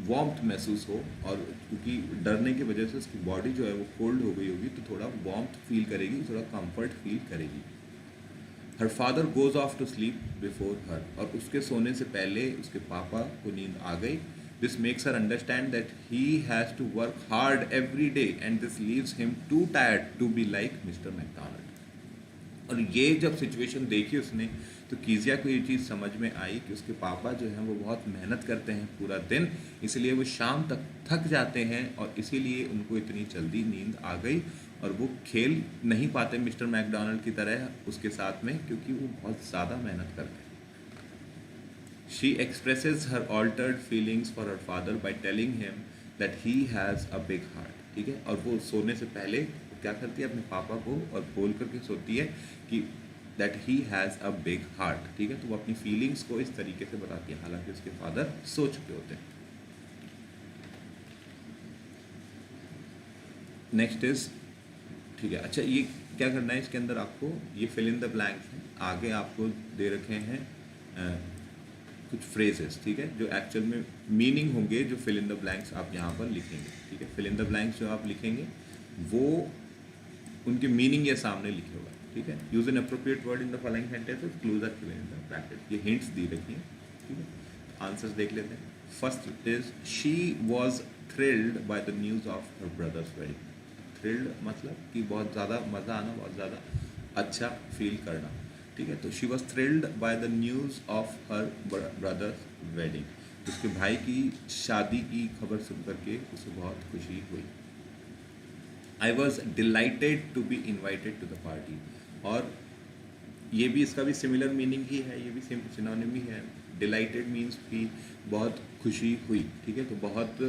वार्मथ महसूस हो, और क्योंकि डरने की वजह से उसकी बॉडी जो है वो कोल्ड हो गई होगी, तो थोड़ा वार्मथ फील करेगी, थोड़ा कंफर्ट फील करेगी। Her father goes off to sleep before her, और उसके सोने से पहले उसके पापा को नींद आ गई। This makes her understand that he has to work hard every day and this leaves him too tired to be like mister McDonald. और ये जब सिचुएशन देखी उसने, तो कीजिया को ये चीज़ समझ में आई कि उसके पापा जो हैं वो बहुत मेहनत करते हैं पूरा दिन, इसलिए वो शाम तक थक जाते हैं, और इसीलिए उनको इतनी जल्दी नींद आ गई, और वो खेल नहीं पाते मिस्टर मैकडॉनल्ड की तरह उसके साथ में, क्योंकि वो बहुत ज़्यादा मेहनत करते हैं। She expresses her altered feelings for her father by telling him that he has a big heart, ठीक है। और वो सोने से पहले क्या करती है, अपने पापा को और बोल करके सोती है कि that he has a big heart, ठीक है। तो वो अपनी फीलिंग्स को इस तरीके से बताती है, हालांकि उसके फादर सो चुके होते हैं। नेक्स्ट इज, ठीक है, अच्छा ये क्या करना है इसके अंदर, आपको ये फिल इन द ब्लैंक्स हैं, आगे आपको दे रखे हैं कुछ फ्रेजेस, ठीक है, जो एक्चुअल में मीनिंग होंगे, जो फिल इन द ब्लैंक्स आप यहाँ पर लिखेंगे, ठीक है। फिल इन द ब्लैंक्स जो आप लिखेंगे वो उनके मीनिंग ये सामने लिखे होगा, ठीक है। Use an appropriate word in the following sentences, clues are given in the bracket. ये हिंट्स दी रखी हैं, ठीक है। आंसर्स देख लेते हैं। First is she was thrilled by the news of her brother's wedding. Thrilled मतलब कि बहुत ज़्यादा मज़ा आना, बहुत ज़्यादा अच्छा फील करना, ठीक है। तो she was thrilled by the news of her brother's wedding, उसके भाई की शादी की खबर सुन करके उसे बहुत खुशी हुई। I was delighted to be invited to the party, और ये भी, इसका भी सिमिलर मीनिंग ही है, ये भी सिनोनिम ही है। डिलाइटेड मीन्स कि बहुत खुशी हुई, ठीक है। तो बहुत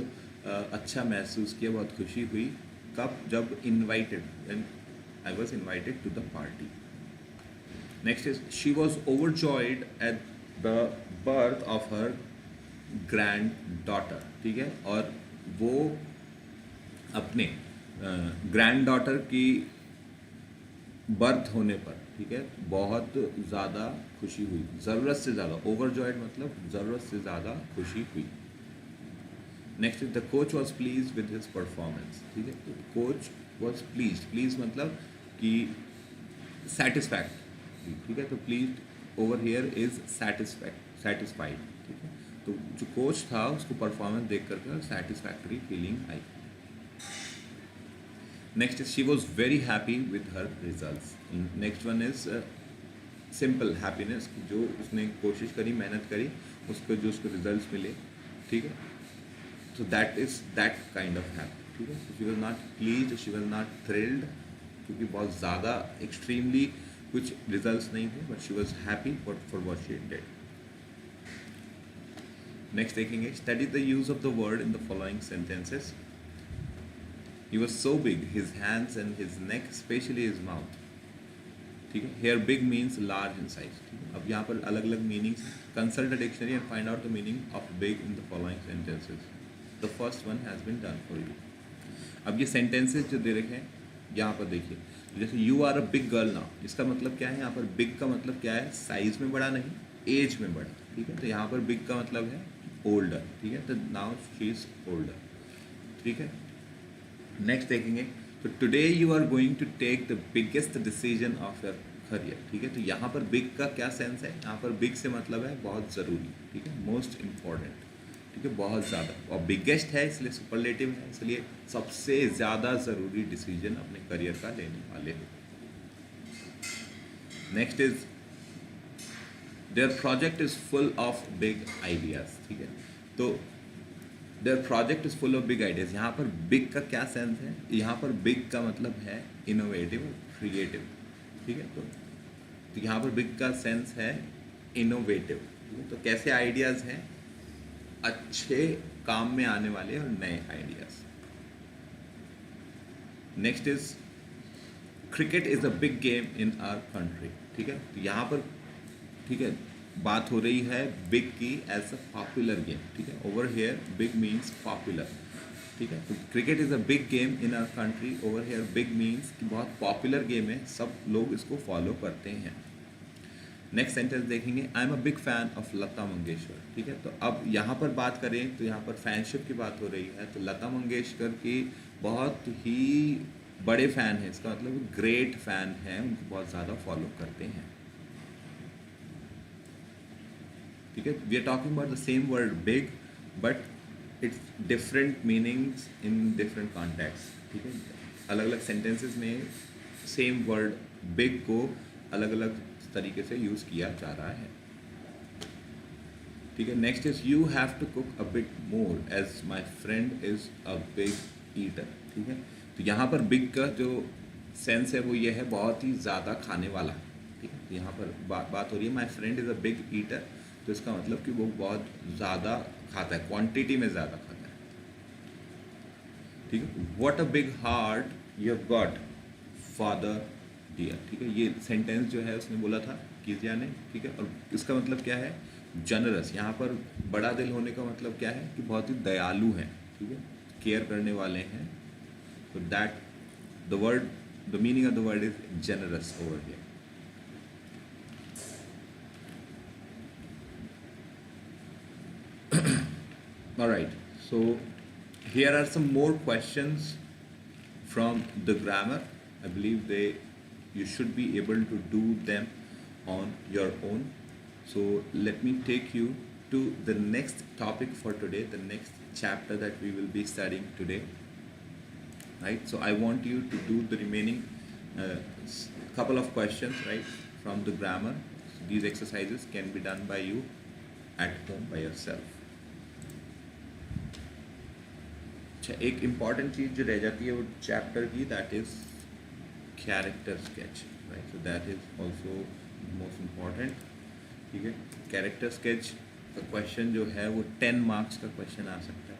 अच्छा महसूस किया, बहुत खुशी हुई। कब? जब invited, then I was invited to the party. Next is she was overjoyed at the birth of her granddaughter, ठीक है। और वो अपने ग्रैंड डॉटर की बर्थ होने पर, ठीक है, बहुत ज़्यादा खुशी हुई, ज़रूरत से ज़्यादा। ओवरजॉयड मतलब ज़रूरत से ज़्यादा खुशी हुई। Next is the coach was please with his performance, ठीक है। तो कोच वॉज प्लीज, प्लीज मतलब कि सेटिस्फैक्ट, ठीक है। तो please over here is satisfied, ठीक है। तो जो कोच था उसको परफॉर्मेंस देख करके satisfactory feeling I. Next is she was very happy with her result. Next one is simple happiness, जो उसने कोशिश करी, मेहनत करी, उसको जो उसको रिजल्ट मिले, ठीक है। So that is that kind of happy, ठीक है। So she was not pleased, she was not thrilled, क्योंकि बहुत ज़्यादा extremely कुछ results नहीं थे, but she was happy for what she did. Next देखेंगे, study the use of the word in the following sentences. He was so big, his hands and his neck, especially his mouth, ठीक है। Here big means large in size, ठीक है। अब यहाँ पर अलग अलग meanings, consult a dictionary and find out the meaning of big in the following sentences. The first one has been done for you. अब ये sentences जो दे रखे हैं यहाँ पर देखिए, जैसे you are a big girl now, इसका मतलब क्या है? यहाँ पर big का मतलब क्या है? साइज में बड़ा नहीं, एज में बड़ा, ठीक है। तो यहाँ पर big का मतलब है older, ठीक है। तो now she is older, ठीक है। नेक्स्ट देखेंगे, तो today you are going to take the biggest decision of your career, ठीक है। तो यहाँ पर बिग का क्या सेंस है? यहाँ पर बिग से मतलब है बहुत ज़रूरी, ठीक है, मोस्ट इम्पॉर्टेंट, ठीक है, बहुत ज़्यादा। और बिगेस्ट है इसलिए सुपरलेटिव है, इसलिए सबसे ज़्यादा ज़रूरी डिसीजन अपने करियर का लेने वाले हो। Next is there project is full of big ideas, ठीक है। तो there project is full of big ideas, यहाँ पर बिग का क्या सेंस है? यहाँ पर बिग का मतलब है इनोवेटिव, क्रिएटिव, ठीक है। तो यहाँ पर बिग का सेंस है इनोवेटिव, ठीक है। तो कैसे आइडियाज़ हैं? अच्छे काम में आने वाले और नए ideas. Next is cricket is a big game in our country, ठीक है। तो यहाँ पर, ठीक है, बात हो रही है बिग की एज अ पॉपुलर गेम, ठीक है। Over here big means popular, ठीक है। तो cricket is a big game in our country, over here big means कि बहुत पॉपुलर गेम है, सब लोग इसको फॉलो करते हैं। नेक्स्ट सेंटेंस देखेंगे, I am a big fan of Lata Mangeshkar. ठीक है, तो अब यहाँ पर बात करें तो यहाँ पर फैनशिप की बात हो रही है, तो लता मंगेशकर की बहुत ही बड़े फ़ैन हैं, इसका मतलब ग्रेट फ़ैन हैं, उनको बहुत ज़्यादा फॉलो करते हैं। ठीक है, we are talking about the same word big, but it's different meanings in different context. ठीक है, अलग अलग सेंटेंसेस में सेम वर्ड बिग को अलग अलग तरीके से यूज़ किया जा रहा है। ठीक है, next is you have to cook a bit more as my friend is a big eater. ठीक है, तो यहाँ पर बिग का जो सेंस है वो ये है बहुत ही ज़्यादा खाने वाला। ठीक है, तो यहाँ पर बात हो रही है माई friend is a big eater, तो इसका मतलब कि वो बहुत ज़्यादा खाता है, क्वांटिटी में ज़्यादा खाता है। ठीक है, what a big heart you have got father dear. ठीक है, ये सेंटेंस जो है उसने बोला था कीजिया ने। ठीक है, और इसका मतलब क्या है, जनरस। यहाँ पर बड़ा दिल होने का मतलब क्या है कि बहुत ही दयालु हैं। ठीक है, केयर करने वाले हैं, तो that the meaning of the word is generous over here. All right, so here are some more questions from the grammar. I believe you should be able to do them on your own. So let me take you to the next topic for today, the next chapter that we will be studying today. Right, so I want you to do the remaining couple of questions, right, from the grammar. So these exercises can be done by you at home by yourself. अच्छा, एक important चीज़ जो रह जाती है वो chapter की, that is character sketch. Right, so that is also most important. ठीक है, कैरेक्टर स्केच का क्वेश्चन जो है वो 10 मार्क्स का क्वेश्चन आ सकता है।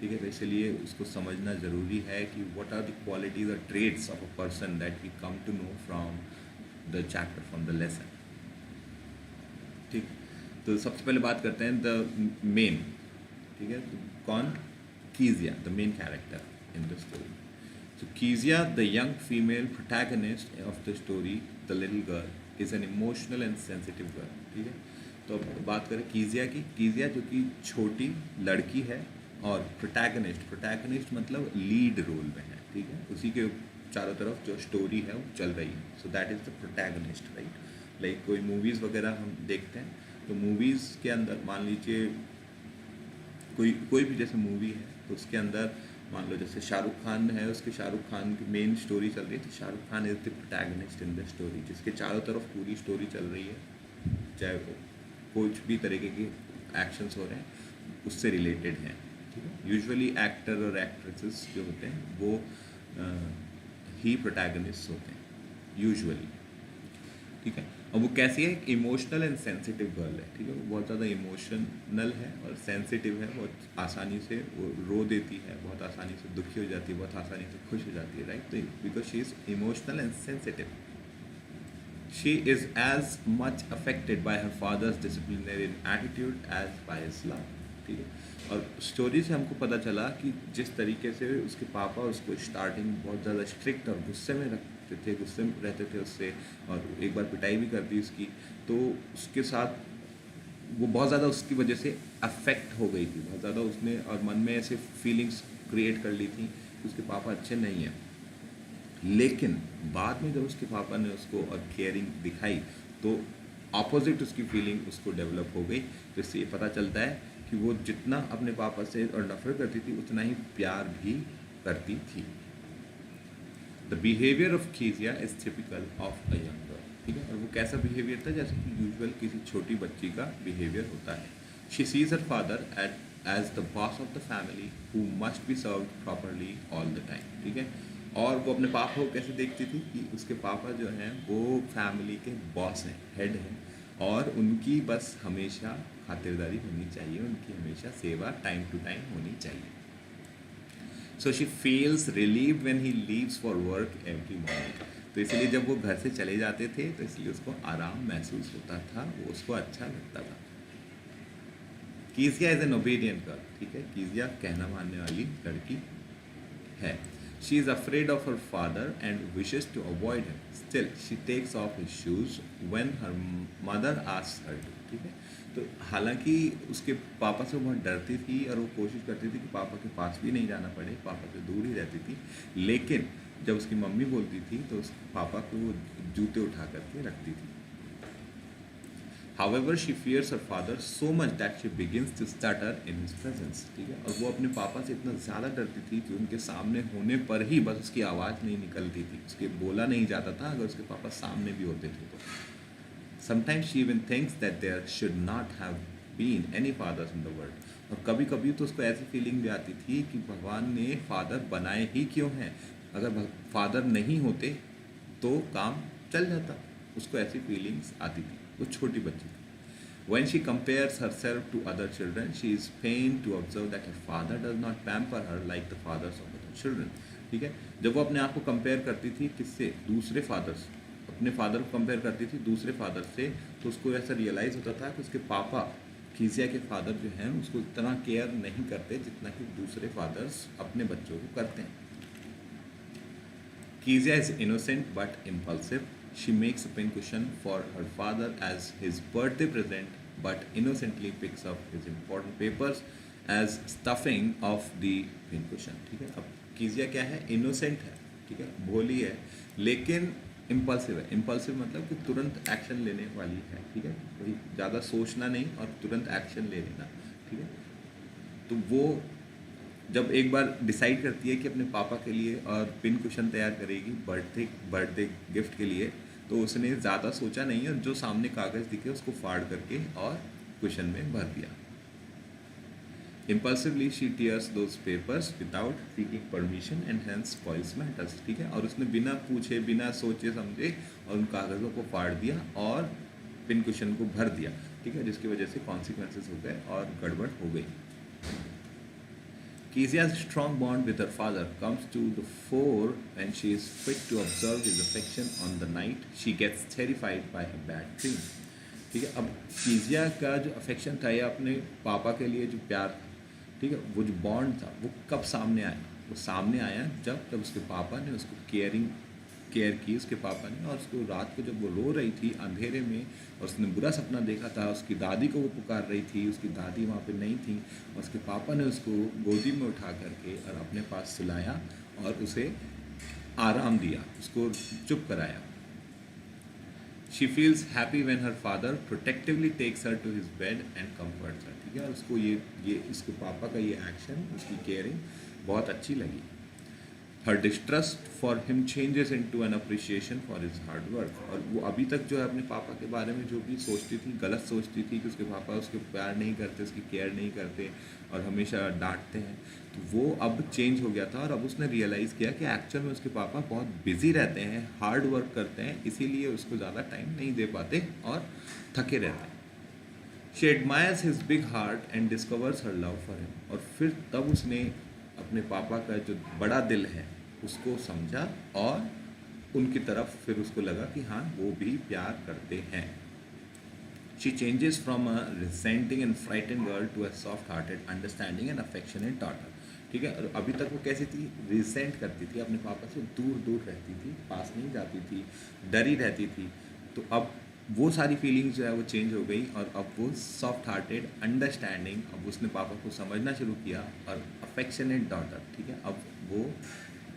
ठीक है, तो इसलिए उसको समझना ज़रूरी है कि व्हाट आर द क्वालिटीज और traits of a person that we come to know from the chapter, from the lesson. ठीक, तो सबसे पहले बात करते हैं द मेन। ठीक है, तो कौन, Kezia, the main character in the story. So Kezia, the young female protagonist of the story, the little girl, is an emotional and sensitive girl. ठीक है, तो अब बात करें कीजिया की। कीजिया जो कि छोटी लड़की है और प्रोटैगनिस्ट मतलब लीड रोल में है। ठीक है, उसी के चारों तरफ जो स्टोरी है वो चल रही है, so that is the protagonist. Right, like कोई मूवीज़ वगैरह हम देखते हैं तो मूवीज़ के अंदर मान लीजिए कोई भी जैसे मूवी है तो उसके अंदर मान लो जैसे शाहरुख खान है, उसके शाहरुख खान की मेन स्टोरी चल रही है, तो Shahrukh Khan is the protagonist in the story, जिसके चारों तरफ पूरी स्टोरी चल रही है, चाहे वो कुछ भी तरीके के एक्शंस हो रहे हैं उससे रिलेटेड हैं। ठीक है, यूजुअली एक्टर और एक्ट्रेसेस जो होते हैं वो ही प्रोटैगनिस्ट होते हैं यूजुअली। ठीक है, और वो कैसी है, इमोशनल एंड सेंसिटिव गर्ल है। ठीक है, वो बहुत ज़्यादा इमोशनल है और सेंसिटिव है, बहुत आसानी से वो रो देती है, बहुत आसानी से दुखी हो जाती है, बहुत आसानी से खुश हो जाती है। राइट, तो because she is emotional and sensitive, she is as much affected by her father's disciplinary attitude as by his love. ठीक है, और स्टोरी से हमको पता चला कि जिस तरीके से उसके पापा उसको स्टार्टिंग बहुत ज़्यादा स्ट्रिक्ट और गुस्से में गुस्से में रहते थे उससे, और एक बार पिटाई भी कर दी उसकी, तो उसके साथ वो बहुत ज़्यादा उसकी वजह से अफेक्ट हो गई थी, बहुत ज़्यादा उसने और मन में ऐसे फीलिंग्स क्रिएट कर ली थी कि उसके पापा अच्छे नहीं हैं। लेकिन बाद में जब उसके पापा ने उसको और केयरिंग दिखाई तो ऑपोजिट उसकी फीलिंग उसको डेवलप हो गई। तो इससे ये पता चलता है कि वो जितना अपने पापा से और नफरत करती थी उतना ही प्यार भी करती थी। The behaviour of Kezia is typical of a young girl. ठीक है, और वो कैसा बिहेवियर था, जैसे कि यूजुअल किसी छोटी बच्ची का बिहेवियर होता है। She sees her father as the boss of the family who must be serve properly all the time. ठीक है, और वो अपने पापा को कैसे देखती थी कि उसके पापा जो हैं वो फैमिली के बॉस हैं, हेड हैं, और उनकी बस हमेशा खातिरदारी होनी चाहिए, उनकी हमेशा सेवा टाइम टू टाइम होनी चाहिए। So she feels relieve when he leaves for work every morning. तो इसलिए जब वो घर से चले जाते थे तो इसलिए उसको आराम महसूस होता था, वो उसको अच्छा लगता था। कीजिया इज एन ओबीडियंट गर्ल। ठीक है, कीजिया कहना मानने वाली लड़की है। She is afraid of her father and wishes to avoid him. Still, she takes off his shoes when her mother asks her to. ठीक है, तो हालांकि उसके पापा से वो बहुत डरती थी और वो कोशिश करती थी कि पापा के पास भी नहीं जाना पड़े, पापा से दूर ही रहती थी, लेकिन जब उसकी मम्मी बोलती थी तो उस पापा को वो जूते उठा करके रखती थी. However, she fears her father so much that she begins to stutter in his presence. ठीक है, और वो अपने पापा से इतना ज़्यादा डरती थी कि उनके सामने होने पर ही बस उसकी आवाज़ नहीं निकलती थी, उसके बोला नहीं जाता था अगर उसके पापा सामने भी होते थे तो. Sometimes she even thinks that there should not have been any fathers in the world. और कभी कभी तो उसको ऐसी फीलिंग भी आती थी कि भगवान ने फादर बनाए ही क्यों हैं, अगर फादर नहीं होते तो काम चल जाता. उसको ऐसी फीलिंग्स आती थी, वो छोटी बच्ची थी. When she compares herself to other children, she is pained to observe that her father does not pamper her like the fathers of other children. ठीक है, जब वो अपने आप को कंपेयर करती थी किससे, दूसरे फादर्स, अपने फादर को कंपेयर करती थी दूसरे फादर से, तो उसको ऐसा रियलाइज़ होता था कि उसके पापा कीजिया के फादर जो हैं उसको इतना केयर नहीं करते जितना कि दूसरे फादर्स अपने बच्चों को करते हैं. Kezia is innocent but impulsive. She makes a pincushion for her father as his birthday present, but innocently picks up his important papers as stuffing of the pincushion. ठीक है, अब कीजिया क्या है, इनोसेंट है, ठीक है, भोली है, लेकिन इम्पल्सिव है. इम्पल्सिव मतलब कि तुरंत एक्शन लेने वाली है. ठीक है, वही ज़्यादा सोचना नहीं और तुरंत एक्शन ले लेना. ठीक है, तो वो जब एक बार डिसाइड करती है कि अपने पापा के लिए और पिन कुशन तैयार करेगी बर्थडे गिफ्ट के लिए, तो उसने ज़्यादा सोचा नहीं और जो सामने कागज़ दिखे उसको फाड़ करके और कुशन में भर दिया. Impulsively she tears those papers without seeking permission and hence spoils matters. ठीक है, और उसने बिना पूछे बिना सोचे समझे और उन कागज़ों को फाड़ दिया और पिन कुशन को भर दिया. ठीक है, जिसकी वजह से कॉन्सिक्वेंसेस हो गए और गड़बड़ हो गई. Kezia's strong bond with her father comes to the fore when she is quick to observe his affection on the night she gets terrified by a bad dream. ठीक है, अब कीजिया का जो अफेक्शन था या अपने पापा के लिए जो प्यार था, ठीक है, वो जो बॉन्ड था वो कब सामने आया, वो सामने आया जब उसके पापा ने उसको केयर की उसके पापा ने, और उसको रात को जब वो रो रही थी अंधेरे में और उसने बुरा सपना देखा था, उसकी दादी को वो पुकार रही थी, उसकी दादी वहाँ पे नहीं थी और उसके पापा ने उसको गोदी में उठा करके और अपने पास सुलाया और उसे आराम दिया, उसको चुप कराया. She feels happy when her father protectively takes her to his bed and comforts her. ठीक है, और उसको ये इसके पापा का ये एक्शन, उसकी केयरिंग बहुत अच्छी लगी. Her distrust for him changes into an appreciation for his hard work. और वो अभी तक जो है अपने पापा के बारे में जो भी सोचती थी, गलत सोचती थी कि उसके पापा उसके प्यार नहीं करते, उसकी केयर नहीं करते और हमेशा डांटते हैं, तो वो अब चेंज हो गया था और अब उसने रियलाइज़ किया कि एक्चुअल में उसके पापा बहुत बिजी रहते हैं, हार्ड वर्क करते हैं, इसीलिए उसको ज़्यादा टाइम नहीं दे पाते और थके रहते हैं. She admires his big heart and discovers her love for him. और फिर तब उसने अपने पापा का जो बड़ा दिल है उसको समझा और उनकी तरफ फिर उसको लगा कि हाँ वो भी प्यार करते हैं. She changes from a resenting and frightened girl to a soft-hearted, understanding and affectionate daughter. ठीक है, और अभी तक वो कैसी थी, रिसेंट करती थी, अपने पापा से दूर दूर रहती थी, पास नहीं जाती थी, डरी रहती थी. तो अब वो सारी फीलिंग्स जो है वो चेंज हो गई और अब वो सॉफ्ट हार्टेड, अंडरस्टैंडिंग, अब उसने पापा को समझना शुरू किया और अफेक्शनेट डॉटर. ठीक है, अब वो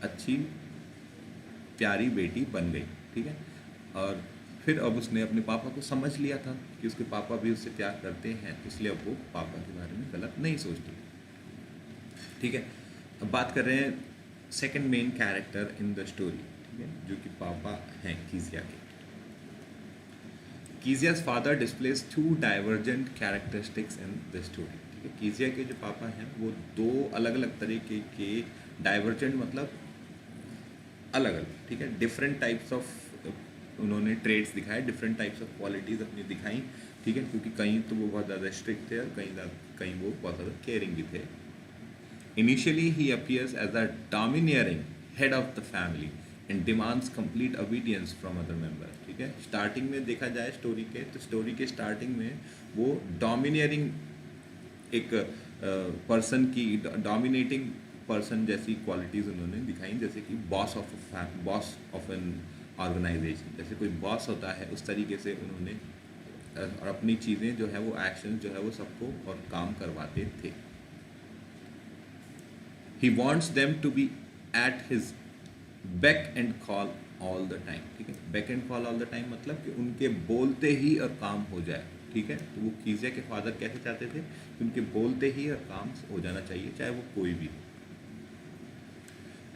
अच्छी प्यारी बेटी बन गई. ठीक है, और फिर अब उसने अपने पापा को समझ लिया था कि उसके पापा भी उससे प्यार करते हैं, इसलिए अब वो पापा के बारे में गलत नहीं सोचती. ठीक है, अब बात कर रहे हैं second main character in the story. ठीक है, जो कि पापा हैं कीजिया के. कीजिया's father displays two divergent characteristics in the story. ठीक है, कीजिया के जो पापा हैं वो दो अलग अलग तरीके के, डाइवर्जेंट मतलब अलग अलग, ठीक है, डिफरेंट टाइप्स ऑफ उन्होंने ट्रेड्स दिखाए, डिफरेंट टाइप्स ऑफ क्वालिटीज़ अपनी दिखाई. ठीक है, क्योंकि कहीं तो वो बहुत ज़्यादा स्ट्रिक्ट थे और कहीं वो बहुत ज़्यादा केयरिंग भी थे. Initially he appears as a domineering head of the family and demands complete obedience from other members. ठीक है, स्टार्टिंग में देखा जाए स्टोरी के, तो स्टोरी के स्टार्टिंग में वो डोमिनियरिंग एक पर्सन की, डोमिनेटिंग पर्सन जैसी क्वालिटीज़ उन्होंने दिखाई, जैसे कि बॉस ऑफ एन ऑर्गेनाइजेशन, जैसे कोई बॉस होता है उस तरीके से उन्होंने और अपनी चीज़ें जो है वो एक्शन जो है वो सबको और काम करवाते थे। He wants them to be at his beck and call all the time, ठीक है। Beck and call all the time मतलब कि उनके बोलते ही और काम हो जाए, ठीक है। तो वो कीजिया के फादर कैसे चाहते थे कि उनके बोलते ही और काम हो जाना चाहिए, चाहे वो कोई भी हो।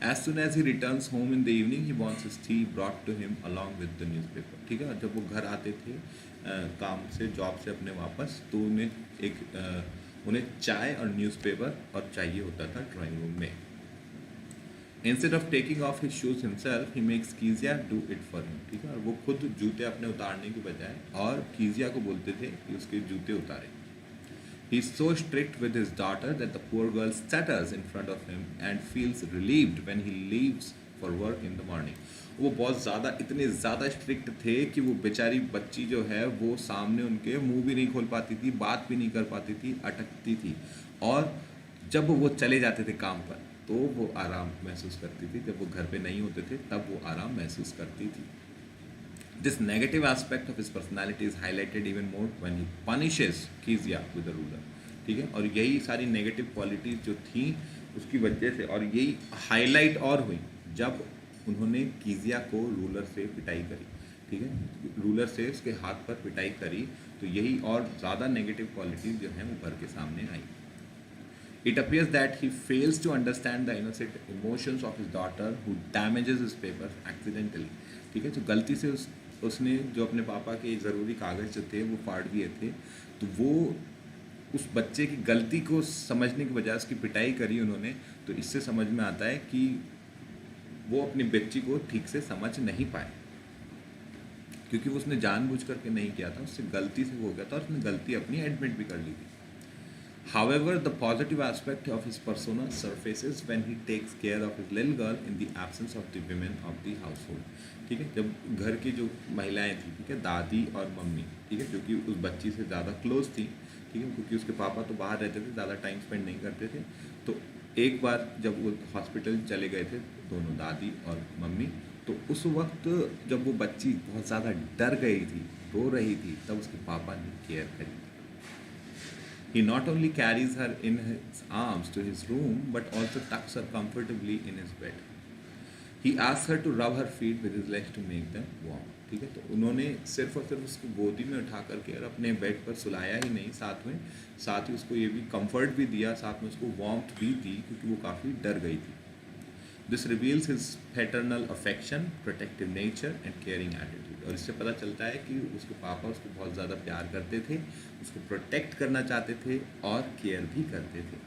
As soon as he returns home in the evening, he wants his tea brought to him along with the newspaper, ठीक है। और जब वो घर आते थे काम से, जॉब से अपने वापस, तो उन्हें चाय और न्यूज़पेपर और चाहिए होता था ड्राइंग रूम में। Instead of taking off his shoes himself, he makes Kezia do it for him, ठीक है। और वो खुद जूते अपने उतारने की बजाय और कीजिया को बोलते थे कि उसके जूते उतारे। He is so strict with his daughter that the poor girl stutters in front of him and feels relieved when he leaves for work in the morning. वो बहुत ज़्यादा, इतने ज़्यादा स्ट्रिक्ट थे कि वो बेचारी बच्ची जो है वो सामने उनके मुंह भी नहीं खोल पाती थी, बात भी नहीं कर पाती थी, अटकती थी। और जब वो चले जाते थे काम पर तो वो आराम महसूस करती थी, जब वो घर पे नहीं होते थे तब वो आराम महसूस करती थी। This negative aspect of his personality is highlighted even more when he punishes Kezia with a ruler, ठीक है। और यही सारी नेगेटिव क्वालिटीज़ जो थी उसकी वजह से, और यही हाईलाइट और हुई जब उन्होंने कीजिया को रूलर से पिटाई करी, ठीक है। रूलर से उसके हाथ पर पिटाई करी, तो यही और ज़्यादा नेगेटिव क्वालिटीज़ जो हैं वो भर के सामने आई। It appears that he fails to understand the innocent emotions of his daughter who damages his papers accidentally, ठीक है। तो गलती से उसने जो अपने पापा के ज़रूरी कागज़ जो थे वो फाड़ दिए थे, तो वो उस बच्चे की गलती को समझने की बजाय उसकी पिटाई करी उन्होंने। तो इससे समझ में आता है कि वो अपनी बच्ची को ठीक से समझ नहीं पाए, क्योंकि वो उसने जानबूझ करके नहीं किया था, उससे गलती से हो गया था और उसने गलती अपनी एडमिट भी कर ली थी। However, the positive aspect of his persona surfaces when he takes care of his little girl in the absence of the women of the household, ठीक है। जब घर की जो महिलाएं थी, ठीक है, दादी और मम्मी, ठीक है, जो कि उस बच्ची से ज़्यादा क्लोज थी, ठीक है, क्योंकि उसके पापा तो बाहर रहते थे, ज़्यादा टाइम स्पेंड नहीं करते थे। तो एक बार जब वो हॉस्पिटल चले गए थे दोनों, दादी और मम्मी, तो उस वक्त जब वो बच्ची बहुत ज़्यादा डर गई थी, रो रही थी, तब उसके पापा ने केयर करी। He not only carries her in his arms to his room, but also tucks her comfortably in his bed. He asks her to rub her feet with his legs to make them warm, ठीक है। तो उन्होंने सिर्फ और सिर्फ उसको गोदी में उठा करके और अपने बेड पर सुलाया ही नहीं, साथ ही उसको ये भी कंफर्ट भी दिया, साथ में उसको वार्मथ भी दी, क्योंकि वो काफ़ी डर गई थी। This reveals his paternal affection, protective nature and caring attitude. और इससे पता चलता है कि उसके पापा उसको बहुत ज़्यादा प्यार करते थे, उसको प्रोटेक्ट करना चाहते थे और केयर भी करते थे।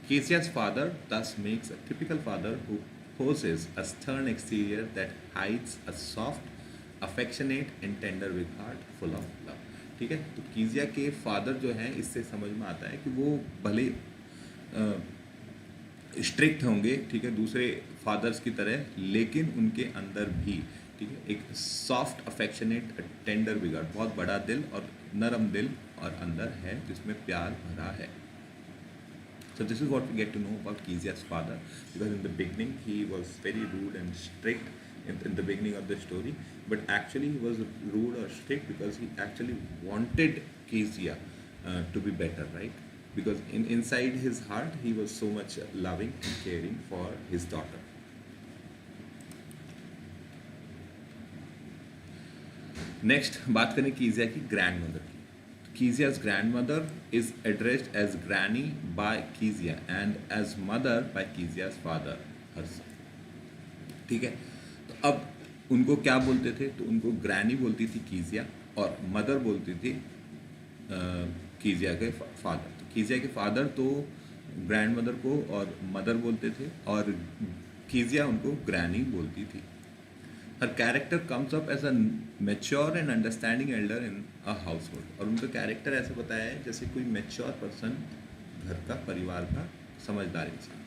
Kezia's father thus makes a typical father who possesses a stern exterior that hides a soft, affectionate and tender with heart full of love, ठीक है। तो कीजिया के फादर जो हैं, इससे समझ में आता है कि वो भले स्ट्रिक्ट होंगे, ठीक है, दूसरे फादर्स की तरह, लेकिन उनके अंदर भी, ठीक है, एक सॉफ्ट, अफेक्शनेट, टेंडर बिगाड़, बहुत बड़ा दिल और नरम दिल और अंदर है जिसमें प्यार भरा है। So this is what we get to know about Kezia's father, because in the beginning he was very rude and strict in the beginning of the story, but actually he was rude or strict because he actually wanted Kezia to be better, right? Because inside his heart he was so much loving and caring for his daughter. Next बात करें कीजिया की grandmother की। Kezia's grandmother is addressed as Granny by Kezia and as Mother by Kezia's father, her son, ठीक है। तो अब उनको क्या बोलते थे, तो उनको ग्रैनी बोलती थी कीजिया, और मदर बोलती थी कीजिया के फादर। तो कीजिया के फादर तो ग्रैंडमदर को और मदर बोलते थे, और कीजिया उनको ग्रैनी बोलती थी। Her character comes up as a mature and understanding elder in a household, और उनका कैरेक्टर ऐसे बताया है जैसे कोई मैच्योर पर्सन, घर का, परिवार का समझदार इंसान।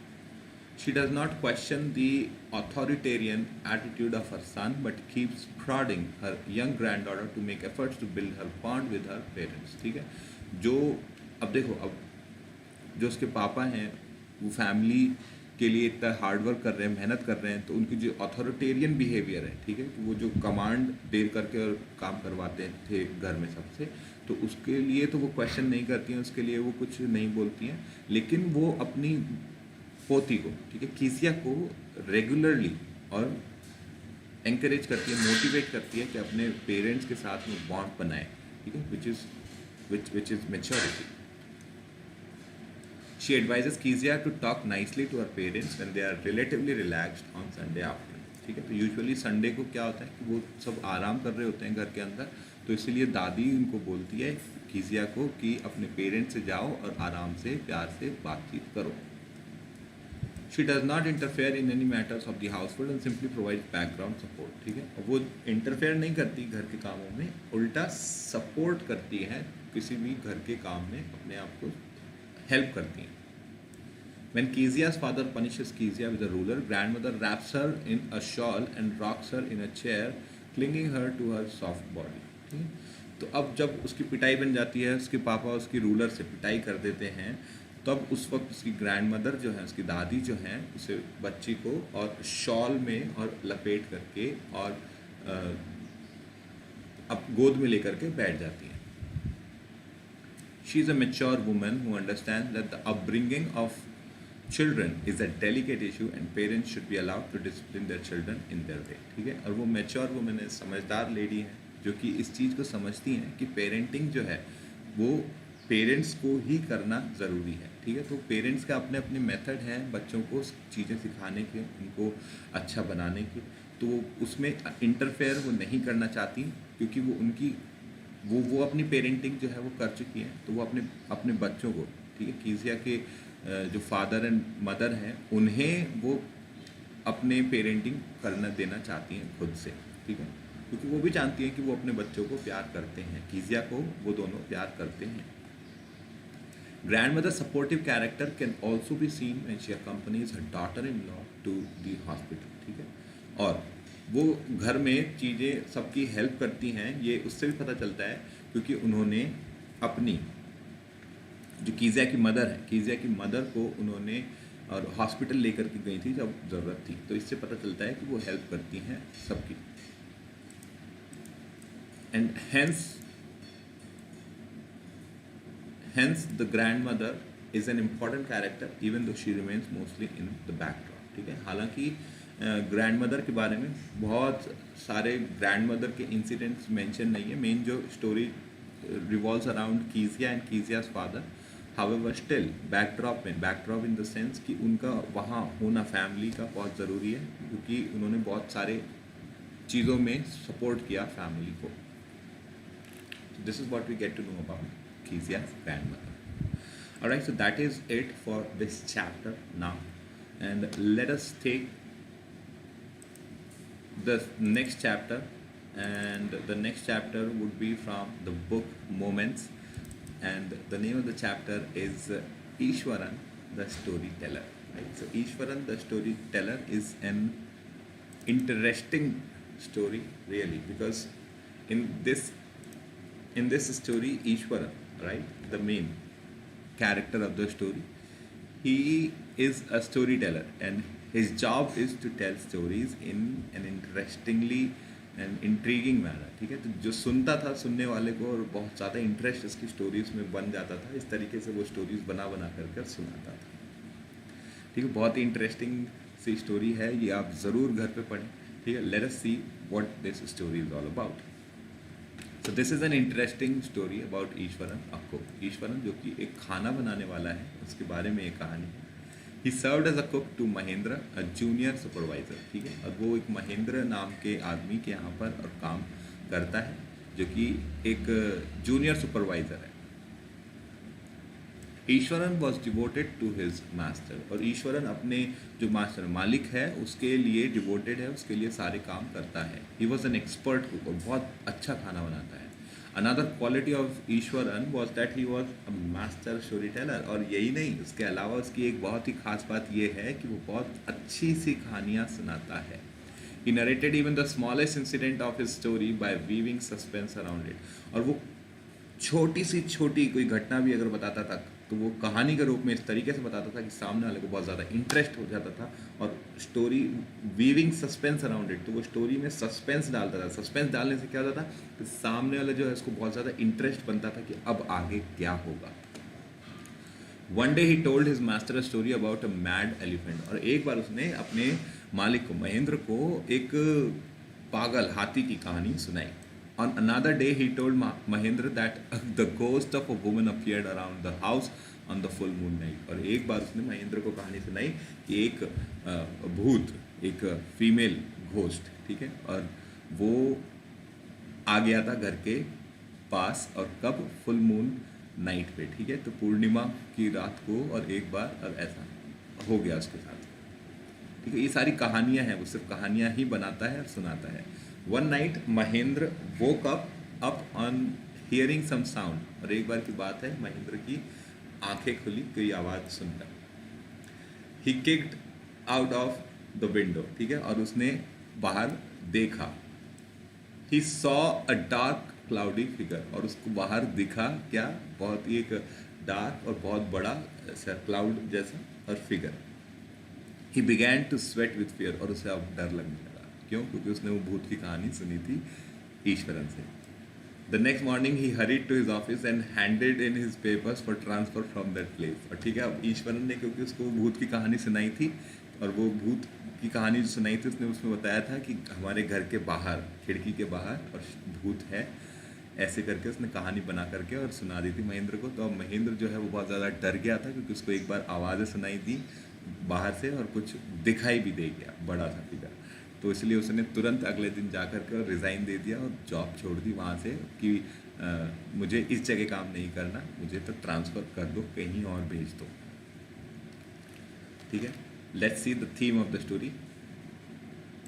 She does not question the authoritarian attitude of her son, but keeps prodding her young granddaughter to make efforts to build her bond with her parents, ठीक है। जो अब देखो, अब जो उसके पापा हैं वो फैमिली के लिए इतना हार्ड वर्क कर रहे हैं, मेहनत कर रहे हैं, तो उनकी जो अथॉरिटेरियन बिहेवियर है, ठीक है, कि वो जो कमांड दे करके और काम करवाते थे घर में सबसे, तो उसके लिए तो वो क्वेश्चन नहीं करती हैं, उसके लिए वो कुछ नहीं बोलती हैं, लेकिन वो अपनी पोती को, ठीक है, कीजिया को रेगुलरली और एंकरेज करती है, मोटिवेट करती है कि अपने पेरेंट्स के साथ में बॉन्ड बनाए, ठीक है, which is maturity. She advises Kezia to talk nicely to her parents when they are relatively relaxed on Sunday afternoon. ठीक है, तो यूजुअली संडे को क्या होता है कि वो सब आराम कर रहे होते हैं घर के अंदर, तो इसीलिए दादी उनको बोलती है कीजिया को कि अपने पेरेंट्स से जाओ और आराम से प्यार से बातचीत करो. She does not interfere in any matters of the household and simply provides background support. ठीक है, वो इंटरफेयर नहीं करती घर के कामों में, उल्टा सपोर्ट करती है किसी भी घर के काम में, अपने आप को हेल्प करती हैं. When Kezia's father punishes Kezia with a ruler, grandmother wraps her in a shawl and rocks her in a chair, clinging her to her soft body. ठीक है, तो अब जब उसकी पिटाई बन जाती है, उसके पापा उसकी रूलर से पिटाई कर देते हैं, तब उस वक्त उसकी ग्रैंडमदर जो है, उसकी दादी जो है, उसे बच्ची को और शॉल में और लपेट करके और अब गोद में लेकर के बैठ जाती है. She is a mature woman who understands that the upbringing of children is a delicate issue and parents should be allowed to discipline their children in their way. ठीक है, और वो mature woman है, समझदार लेडी है, जो कि इस चीज़ को समझती हैं कि पेरेंटिंग जो है वो पेरेंट्स को ही करना ज़रूरी है. ठीक है, तो पेरेंट्स का अपने अपने मेथड हैं बच्चों को चीज़ें सिखाने के, उनको अच्छा बनाने के, तो उसमें इंटरफेयर वो नहीं करना चाहती, क्योंकि वो उनकी वो अपनी पेरेंटिंग जो है वो कर चुकी है, तो वो अपने बच्चों को, ठीक है, कीजिया के जो फादर एंड मदर हैं उन्हें वो अपने पेरेंटिंग करना देना चाहती हैं खुद से. ठीक है, क्योंकि वो भी जानती हैं कि वो अपने बच्चों को प्यार करते हैं, कीजिया को वो दोनों प्यार करते हैं. Grandmother's supportive character can also be seen when she accompanies her daughter-in-law to the hospital. ठीक है, और वो घर में चीज़ें सबकी हेल्प करती हैं, ये उससे भी पता चलता है क्योंकि उन्होंने अपनी जो कीजिया की मदर है, कीजिया की मदर को उन्होंने और हॉस्पिटल लेकर के गई थी जब ज़रूरत थी, तो इससे पता चलता है कि वो हेल्प करती हैं सबकी. And hence the grandmother is an important character even though she remains mostly in the backdrop. ठीक है, हालांकि ग्रैंडमदर के बारे में बहुत सारे ग्रैंडमदर के इंसिडेंट्स मेंशन नहीं है, मेन जो story revolves around Kezia and Kezia's father. However still backdrop in the sense कि उनका वहाँ होना फैमिली का बहुत ज़रूरी है, क्योंकि उन्होंने बहुत सारे चीज़ों में सपोर्ट किया फैमिली को. This is what we get to know about Kezia's grandmother. Alright, so that is it for this chapter now, and let us take the next chapter, and the next chapter would be from the book Moments, and the name of the chapter is Ishwaran the Storyteller. Right, so Ishwaran the Storyteller is an interesting story really, because in this story Ishwaran, right, the main character of the story, he is a storyteller and his job is to tell stories in an interestingly and intriguing manner. ठीक है, तो जो सुनता था सुनने वाले को और बहुत ज़्यादा इंटरेस्ट इसकी स्टोरीज में बन जाता था, इस तरीके से वो स्टोरीज बना कर सुनाता था. ठीक है, बहुत ही इंटरेस्टिंग सी स्टोरी है, ये आप ज़रूर घर पे पढ़ें. ठीक है, let us see what this story is all about. So this is an interesting story about Iswaran अक्को. ईश्वरन जो कि एक खाना बनाने वाला है, उसके बारे में एक कहानी है. He served as a cook to Mahendra, a junior supervisor. ठीक है, और वो एक महेंद्र नाम के आदमी के यहाँ पर और काम करता है, जो कि एक जूनियर सुपरवाइज़र है. Iswaran was devoted to his master, और ईश्वरन अपने जो मास्टर मालिक है उसके लिए डिवोटेड है, उसके लिए सारे काम करता है. He was an expert cook और बहुत अच्छा खाना बनाता है. Another quality of Eswaran was that he was a master story teller, और यही नहीं, उसके अलावा उसकी एक बहुत ही खास बात यह है कि वो बहुत अच्छी सी कहानियाँ सुनाता है. ही narrated even the smallest incident of his story by weaving suspense around it, और वो छोटी सी छोटी कोई घटना भी अगर बताता था तो वो कहानी के रूप में इस तरीके से बताता था कि सामने वाले को बहुत ज़्यादा इंटरेस्ट हो जाता था, और story weaving suspense around it, तो वो स्टोरी में सस्पेंस डालता था। सस्पेंस डालने से क्या होता था कि सामने वाला जो है उसको बहुत ज़्यादा इंटरेस्ट बनता था कि अब आगे क्या होगा। One day he told his master a story about a mad elephant, और एक बार उसने अपने मालिक को, महेंद्र को, एक पागल हाथी की कहानी सुनाई। On another day, he told Mahendra that the ghost of a woman appeared around the house on the full moon night. और एक बार उसने महेंद्र को कहानी सुनाई कि एक भूत, एक फीमेल घोस्ट, ठीक है, और वो आ गया था घर के पास, और कब, फुल मून नाइट पे, ठीक है, तो पूर्णिमा की रात को, और एक बार और ऐसा हो गया उसके साथ, ठीक है। ये सारी कहानियाँ हैं, वो सिर्फ कहानियाँ ही बनाता है और सुनाता है। One night Mahendra woke up on hearing some sound, और एक बार की बात है, महेंद्र की आंखें खुली कोई आवाज़ सुनकर। He kicked out of the window, ठीक है, और उसने बाहर देखा। He saw a dark cloudy figure, और उसको बाहर दिखा क्या, बहुत ही एक डार्क और बहुत बड़ा ऐसा क्लाउड जैसा और figure. He began to sweat with fear, और उसे अब डर लगने लगा। क्यों? क्योंकि उसने वो भूत की कहानी सुनी थी ईश्वरन से। The next morning he hurried to his office and handed in his papers for transfer from that place, और ठीक है, अब ईश्वरन ने, क्योंकि उसको भूत की कहानी सुनाई थी, और वो भूत की कहानी जो सुनाई थी उसने उसमें बताया था कि हमारे घर के बाहर, खिड़की के बाहर और भूत है, ऐसे करके उसने कहानी बना करके और सुना दी थी महेंद्र को। तो अब महेंद्र जो है वो बहुत ज़्यादा डर गया था, क्योंकि उसको एक बार आवाज़ें सुनाई दी बाहर से, और कुछ दिखाई भी दे गया बड़ा सा फिगर। तो इसलिए उसने तुरंत अगले दिन जा कर के और रिज़ाइन दे दिया और जॉब छोड़ दी वहाँ से, कि मुझे इस जगह काम नहीं करना, मुझे तो ट्रांसफ़र कर दो, कहीं और भेज दो, ठीक है। Let's see the theme of the story.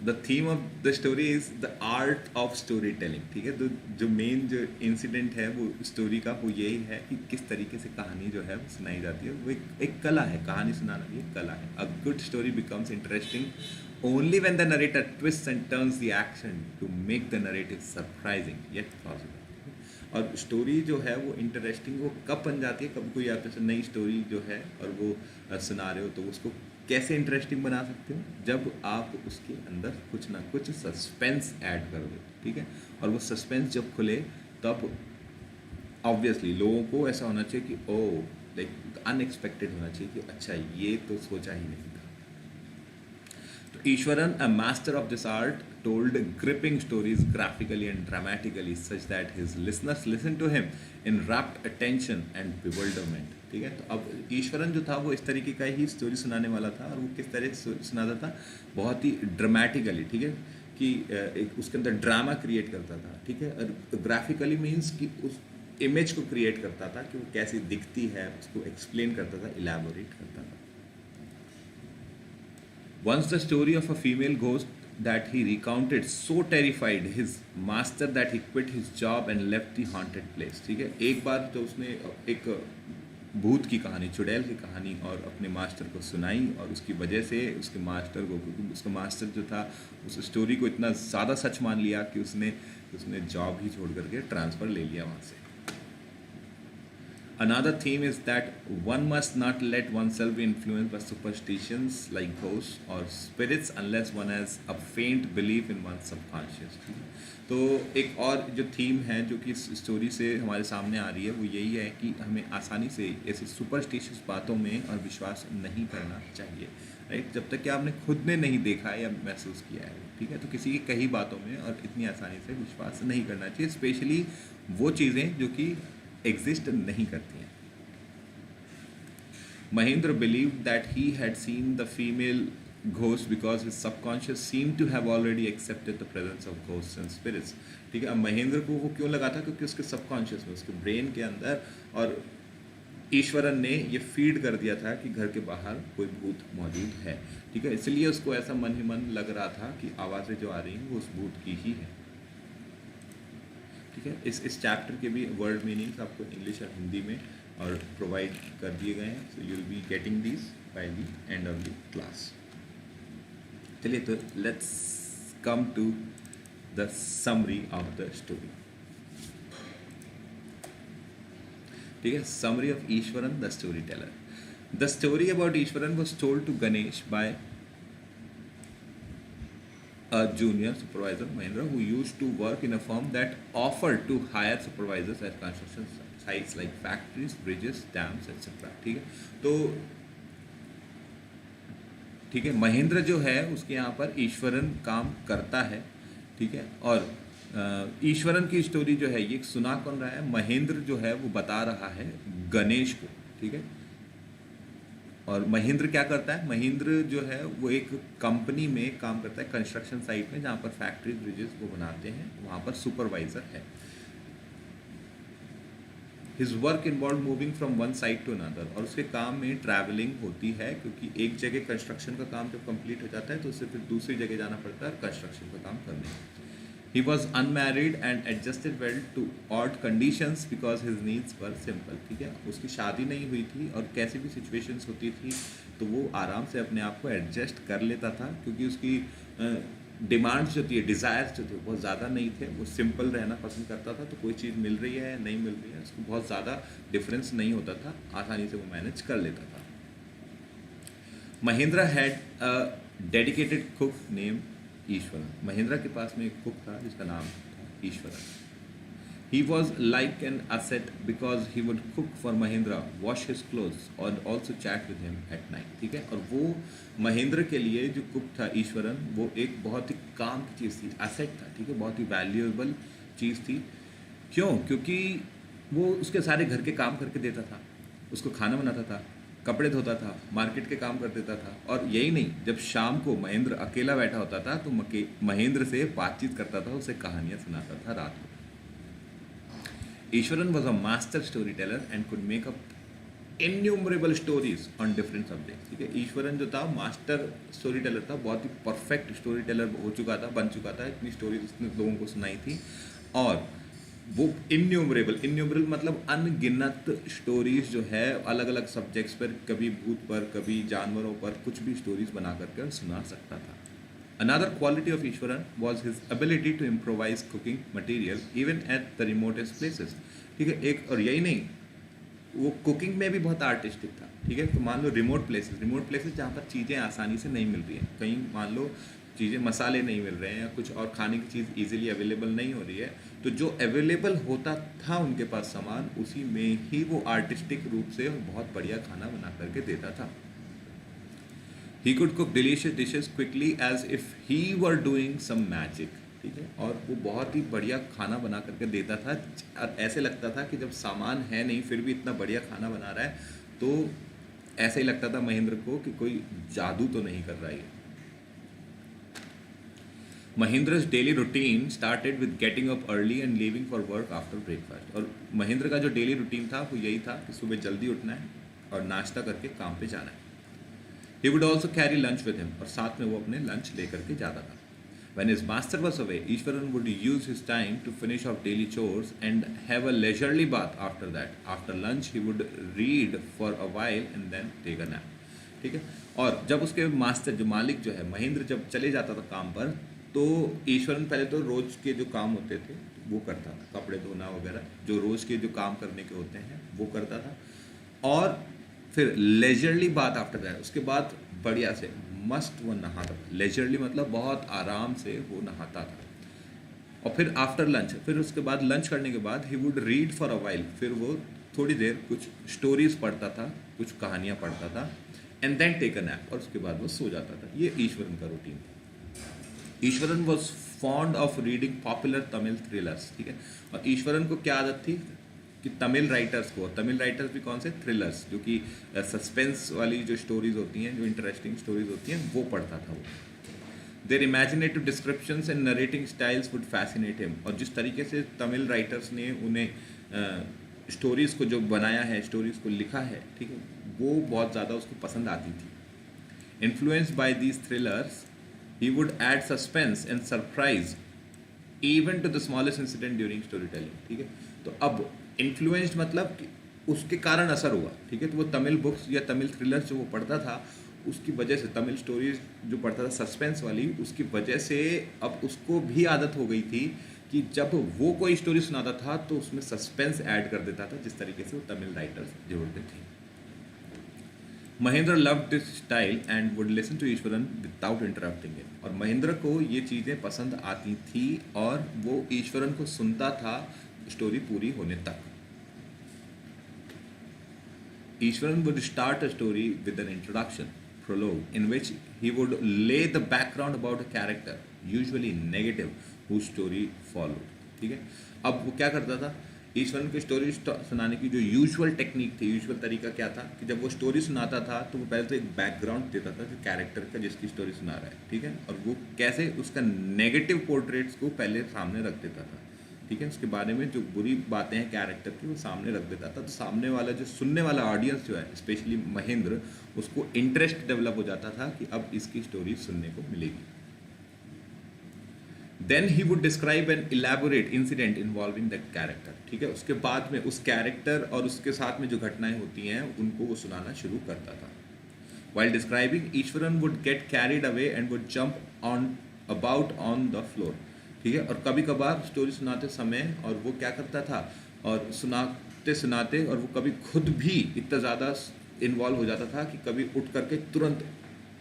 The theme of the story is the art of story telling, ठीक है। तो जो मेन जो इंसिडेंट है वो स्टोरी का, वो यही है कि किस तरीके से कहानी जो है वो सुनाई जाती है। वो एक कला है, कहानी सुनाना भी एक कला है। A good story becomes interesting only when the narrator twist and turns the action to make the narrative surprising yet possible. और स्टोरी जो है वो इंटरेस्टिंग वो कब बन जाती है, कब कोई आप जैसे नई स्टोरी जो है और वो सुना रहे हो, तो उसको कैसे इंटरेस्टिंग बना सकते हो, जब आप उसके अंदर कुछ ना कुछ सस्पेंस ऐड करोगे, ठीक है। और वो सस्पेंस जब खुले तब ऑब्वियसली लोगों को ऐसा होना चाहिए कि ओ, लाइक अनएक्सपेक्टेड होना चाहिए कि अच्छा ये तो सोचा ही नहीं था। तो Eswaran, a master of this art, told gripping stories graphically and dramatically such that his listeners listened to him in rapt attention and bewilderment, ठीक है। तो अब ईश्वरन जो था वो इस तरीके का ही स्टोरी सुनाने वाला था, और वो किस तरह से सुनाता था, बहुत ही ड्रामेटिकली, ठीक है, कि एक उसके अंदर ड्रामा क्रिएट करता था, ठीक है। और ग्राफिकली मीन्स कि उस इमेज को क्रिएट करता था कि वो कैसी दिखती है, उसको एक्सप्लेन करता था, इलैबोरेट करता था। Once the story of a female ghost that he recounted so terrified his master that he quit his job and left the haunted place, ठीक है। एक बार तो उसने एक भूत की कहानी, चुड़ैल की कहानी, और अपने मास्टर को सुनाई, और उसकी वजह से उसके मास्टर को, क्योंकि उसका मास्टर जो था उस स्टोरी को इतना ज़्यादा सच मान लिया कि उसने जॉब ही छोड़ करके ट्रांसफ़र ले लिया वहाँ से। Another theme is that one must not let oneself be influenced by superstitions like ghosts or spirits unless one has a faint belief in one's subconscious. तो एक और जो थीम है जो कि इस स्टोरी से हमारे सामने आ रही है, वो यही है कि हमें आसानी से ऐसी सुपरस्टिशियस बातों में और विश्वास नहीं करना चाहिए, राइट, जब तक कि आपने खुद ने नहीं देखा या महसूस किया है, ठीक है। तो किसी की कही बातों में और इतनी आसानी से विश्वास नहीं करना चाहिए, स्पेशली वो चीज़ें जो कि एग्जिस्ट नहीं करती हैं। Mahendra believed that he had seen the female ghost because his subconscious seemed to have already accepted the presence of ghosts and spirits, ठीक है। अब महेंद्र को वो क्यों लगा था, क्योंकि उसके सबकॉन्शियस में, उसके ब्रेन के अंदर और ईश्वरन ने ये फीड कर दिया था कि घर के बाहर कोई भूत मौजूद है, ठीक है। इसलिए उसको ऐसा मन ही मन लग रहा था कि आवाज़ें जो आ रही हैं वो उस भूत की ही है, ठीक है। इस चैप्टर के भी वर्ड मीनिंग्स आपको इंग्लिश और हिंदी में और प्रोवाइड कर दिए गए हैं, so you will be getting this by the end of the class. चलिए, तो let's come to the summary of the story. ठीक है, summary of Iswaran the storyteller. The story about Iswaran was told to Ganesh by a junior supervisor Mahindra who used to work in a firm that offered to hire supervisors at construction sites like factories, bridges, dams, etc. ठीक है, तो ठीक है, महेंद्र जो है उसके यहाँ पर ईश्वरन काम करता है. ठीक है, और ईश्वरन की स्टोरी जो है ये सुना कौन रहा है, महेंद्र जो है वो बता रहा है गणेश को. ठीक है, और महेंद्र क्या करता है, महेंद्र जो है वो एक कंपनी में काम करता है, कंस्ट्रक्शन साइट में, जहाँ पर फैक्ट्रीज ब्रिजेस वो बनाते हैं, वहाँ पर सुपरवाइजर है. His work involve moving from one side to another, और उसके काम में ट्रैवलिंग होती है, क्योंकि एक जगह कंस्ट्रक्शन का काम जब कंप्लीट हो जाता है तो उससे फिर दूसरी जगह जाना पड़ता है कंस्ट्रक्शन का काम करने. He was unmarried and adjusted well to odd conditions because his needs were simple. ठीक है, उसकी शादी नहीं हुई थी और कैसी भी सिचुएशंस होती थी तो वो आराम से अपने आप को एडजस्ट कर लेता था, क्योंकि उसकी डिमांड्स जो थी, डिज़ायर्स जो थे बहुत ज़्यादा नहीं थे. वो सिंपल रहना पसंद करता था, तो कोई चीज़ मिल रही है नहीं मिल रही है उसको बहुत ज़्यादा डिफरेंस नहीं होता था, आसानी से वो मैनेज कर लेता था. Mahendra had a dedicated cook name Eswaran. Mahendra के पास में एक कुक था जिसका नाम था Eswaran. He was like an asset because he would cook for Mahindra, wash his clothes and also chat with him at night. ठीक है, और वो महेंद्र के लिए जो कुक था ईश्वरन, वो एक बहुत ही काम की चीज़ थी, एसेट था. ठीक है, बहुत ही वैल्यूएबल चीज़ थी. क्यों? क्योंकि वो उसके सारे घर के काम करके देता था, उसको खाना बनाता था, कपड़े धोता था, मार्केट के काम कर देता था. और यही नहीं, जब शाम को महेंद्र अकेला बैठा होता था तो महेंद्र से बातचीत करता था, उसे कहानियाँ सुनाता था रात को. Iswaran was a master storyteller and could make up innumerable stories on different subjects. ठीक है, ईश्वरन जो था मास्टर स्टोरी टेलर था, बहुत ही परफेक्ट स्टोरी टेलर हो चुका था, बन चुका था. इतनी स्टोरीज उसने लोगों को सुनाई थी, और वो इन्यूमरेबल मतलब अनगिनत स्टोरीज जो है अलग अलग सब्जेक्ट्स पर, कभी भूत पर, कभी जानवरों पर, कुछ भी स्टोरीज बना करके सुना सकता था. Another quality of Ishwaran was his ability to improvise cooking material even at the remotest places. ठीक है, एक और यही नहीं, वो कुकिंग में भी बहुत आर्टिस्टिक था. ठीक है, तो मान लो रिमोट प्लेसेस जहाँ पर चीज़ें आसानी से नहीं मिल रही हैं, कहीं मान लो चीज़ें मसाले नहीं मिल रहे हैं या कुछ और खाने की चीज़ इजीली अवेलेबल नहीं हो रही है, तो जो अवेलेबल होता था उनके पास सामान, उसी में ही वो आर्टिस्टिक रूप से बहुत बढ़िया खाना बना करके देता था. He could cook delicious dishes quickly as if he were doing some magic. ठीक है, और वो बहुत ही बढ़िया खाना बना करके देता था, और ऐसे लगता था कि जब सामान है नहीं फिर भी इतना बढ़िया खाना बना रहा है, तो ऐसे ही लगता था महेंद्र को कि कोई जादू तो नहीं कर रहा है. Mahindra's daily routine started with getting up early and leaving for work after breakfast. और महेंद्र का जो डेली रूटीन था वो यही था कि सुबह जल्दी उठना है और नाश्ता करके काम पे जाना है. He would also carry lunch with him, और साथ में वो अपने लंच लेकर के जाता था. When his master was away, Ishwaran would use his time to finish off daily chores and have a leisurely bath after that. After lunch, he would read for a while and then take a nap. ठीक है, और जब उसके master जो मालिक जो है महेंद्र जब चले जाता था काम पर, तो ईश्वरन पहले तो रोज के जो काम होते थे वो करता था, कपड़े धोना वगैरह, जो रोज के जो काम करने के होते हैं वो करता था. और फिर लेजरली बात आफ्टर दैट, उसके बाद बढ़िया से मस्त वो नहाता था. लेजरली मतलब बहुत आराम से वो नहाता था. और फिर आफ्टर लंच, फिर उसके बाद लंच करने के बाद he would read for a while, फिर वो थोड़ी देर कुछ स्टोरीज पढ़ता था, कुछ कहानियाँ पढ़ता था, and then take a nap, और उसके बाद वो सो जाता था. ये ईश्वरन का रूटीन था. Eswaran was fond of reading popular Tamil thrillers. ठीक है, और ईश्वरन को क्या आदत थी कि तमिल राइटर्स भी कौन से, थ्रिलर्स, जो कि सस्पेंस वाली जो स्टोरीज होती हैं, जो इंटरेस्टिंग स्टोरीज होती हैं, वो पढ़ता था वो. Their imaginative descriptions and narrating styles would fascinate him. और जिस तरीके से तमिल राइटर्स ने उन्हें स्टोरीज़ को जो बनाया है, स्टोरीज़ को लिखा है, ठीक है, वो बहुत ज़्यादा उसको पसंद आती थी. Influenced by these thrillers, he would add suspense and surprise even to the smallest incident during storytelling. ठीक है, तो अब इन्फ्लुएंस्ड मतलब कि उसके कारण असर हुआ. ठीक है, तो वो तमिल बुक्स या तमिल थ्रिलर्स जो वो पढ़ता था, उसकी वजह से, तमिल स्टोरीज जो पढ़ता था सस्पेंस वाली, उसकी वजह से अब उसको भी आदत हो गई थी कि जब वो कोई स्टोरी सुनाता था तो उसमें सस्पेंस ऐड कर देता था, जिस तरीके से वो तमिल राइटर्स जोड़ते थे। Mahendra loved this style and would listen to Iswaran without interrupting it. और महेंद्र को ये चीज़ें पसंद आती थी और वो ईश्वरन को सुनता था स्टोरी पूरी होने तक। Ishwaran would start a story with an introduction, prologue, in which he would lay the background about a character, usually negative, whose story followed. ठीक है, अब वो क्या करता था, ईश्वरन की स्टोरी सुनाने की जो यूजुअल टेक्निक थी, यूजुअल तरीका क्या था कि जब वो स्टोरी सुनाता था तो वो पहले तो एक बैकग्राउंड देता था जो कैरेक्टर का जिसकी स्टोरी सुना रहा है, ठीक है, और वो कैसे उसका नेगेटिव पोर्ट्रेट्स को पहले सामने रख देता था, ठीक है, उसके बारे में जो बुरी बातें हैं कैरेक्टर की वो सामने रख देता था। तो सामने वाला जो सुनने वाला ऑडियंस जो है, स्पेशली महेंद्र, उसको इंटरेस्ट डेवलप हो जाता था कि अब इसकी स्टोरी सुनने को मिलेगी। Then he would describe an elaborate incident involving that character, ठीक है, उसके बाद में उस कैरेक्टर और उसके साथ में जो घटनाएं होती हैं उनको वो सुनाना शुरू करता था। While describing, Eswaran would get carried away and would jump on about on the floor, ठीक है, और कभी कभार स्टोरी सुनाते समय और वो क्या करता था, और सुनाते सुनाते और वो कभी खुद भी इतना ज़्यादा इन्वॉल्व हो जाता था कि कभी उठ करके तुरंत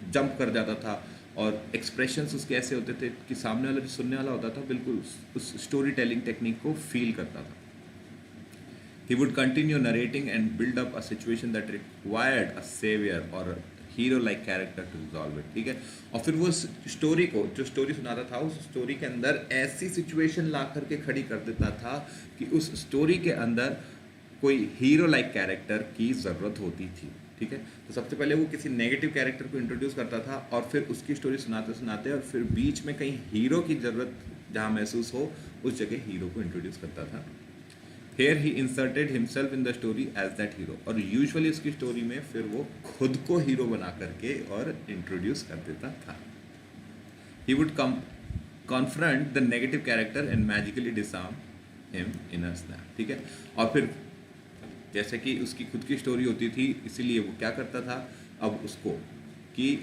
जंप कर जाता था, और एक्सप्रेशंस उसके ऐसे होते थे कि सामने वाला जो सुनने वाला होता था बिल्कुल उस स्टोरी टेलिंग टेक्निक को फील करता था। He would continue narrating and build up a situation that required a savior or a hero-like character to resolve it, ठीक है, और फिर वो स्टोरी को, जो स्टोरी सुनाता था, उस स्टोरी के अंदर ऐसी सिचुएशन ला करके खड़ी कर देता था कि उस स्टोरी के अंदर कोई हीरो लाइक कैरेक्टर की ज़रूरत होती थी, ठीक है। तो सबसे पहले वो किसी नेगेटिव कैरेक्टर को इंट्रोड्यूस करता था और फिर उसकी स्टोरी सुनाते सुनाते और फिर बीच में कहीं हीरो की ज़रूरत जहाँ महसूस हो उस जगह हीरो को इंट्रोड्यूस करता था। Here he inserted himself in the story as that hero, और यूजुअली उसकी स्टोरी में फिर वो खुद को हीरो बना करके और इंट्रोड्यूस कर देता था। He would confront the negative character and magically disarm him in a snap, ठीक है, और फिर जैसे कि उसकी खुद की स्टोरी होती थी, इसीलिए वो क्या करता था अब उसको कि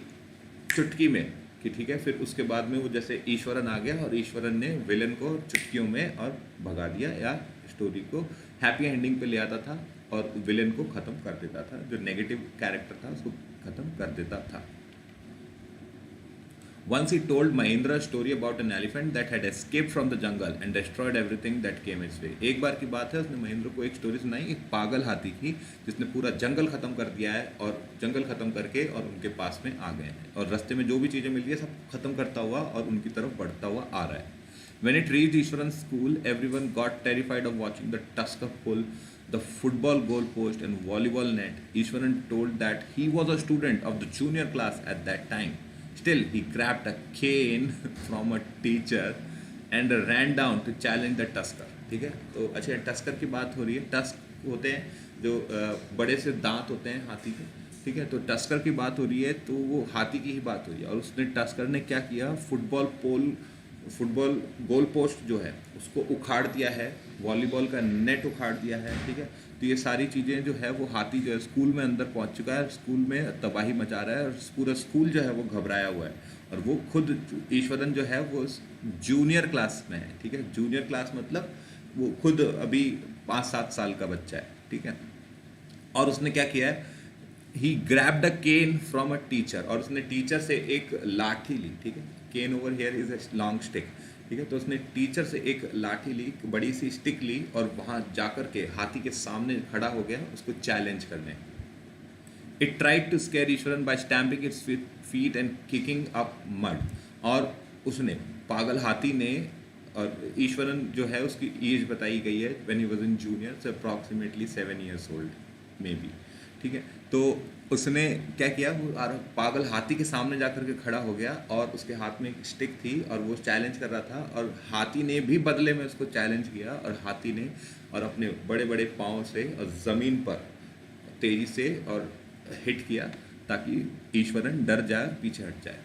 चुटकी में, कि ठीक है, फिर उसके बाद में वो जैसे ईश्वरन आ गया और ईश्वरन ने विलन को चुटकियों में और भगा दिया, या स्टोरी को हैप्पी एंडिंग पे ले आता था और विलन को ख़त्म कर देता था, जो नेगेटिव कैरेक्टर था उसको ख़त्म कर देता था। Once he told Mahindra a story about an elephant that had escaped from the jungle and destroyed everything that came its way. एक बार की बात है, उसने महेंद्र को एक स्टोरी सुनाई एक पागल हाथी की जिसने पूरा जंगल ख़त्म कर दिया है और जंगल ख़त्म करके और उनके पास में आ गए हैं और रास्ते में जो भी चीज़ें मिल रही है सब ख़त्म करता हुआ और उनकी तरफ बढ़ता हुआ आ रहा है। When it reached Ishwaran's school, everyone got terrified of watching the tusker pull the football goal post and volleyball net. Ishwaran told that he was a student of the junior class at that time. Still, he grabbed a cane from a teacher and ran down to challenge the tusker. ठीक है, तो अच्छा tusker की बात हो रही है। Tusk होते हैं जो बड़े से दांत होते हैं हाथी के, ठीक है, तो टस्कर की बात हो रही है तो वो हाथी की ही बात हो रही है। और उसने टस्कर ने क्या किया, फुटबॉल गोल पोस्ट जो है उसको उखाड़ दिया है, वॉलीबॉल का नेट उखाड़ दिया है, ठीक है। तो ये सारी चीज़ें जो है वो हाथी जो है स्कूल में अंदर पहुंच चुका है, स्कूल में तबाही मचा रहा है और पूरा स्कूल जो है वो घबराया हुआ है और वो खुद ईश्वरन जो है वो जूनियर क्लास में है, ठीक है। जूनियर क्लास मतलब वो खुद अभी 5-7 साल का बच्चा है, ठीक है। और उसने क्या किया है, he grabbed a cane from a teacher, और उसने टीचर से एक लाठी ली, ठीक है। Cane over here is a long stick, ठीक है। तो उसने टीचर से एक लाठी ली, बड़ी सी स्टिक ली और वहाँ जाकर के हाथी के सामने खड़ा हो गया उसको चैलेंज करने। It tried to scare Iswaran by stamping its feet and kicking up mud, और उसने पागल हाथी ने, और ईश्वरन जो है उसकी एज बताई गई है when he was in junior, so approximately 7 years old may be, ठीक है। तो उसने क्या किया, वो पागल हाथी के सामने जाकर के खड़ा हो गया और उसके हाथ में एक स्टिक थी और वो चैलेंज कर रहा था और हाथी ने भी बदले में उसको चैलेंज किया और हाथी ने और अपने बड़े बड़े पाँव से और ज़मीन पर तेज़ी से और हिट किया ताकि ईश्वरन डर जाए, पीछे हट जाए।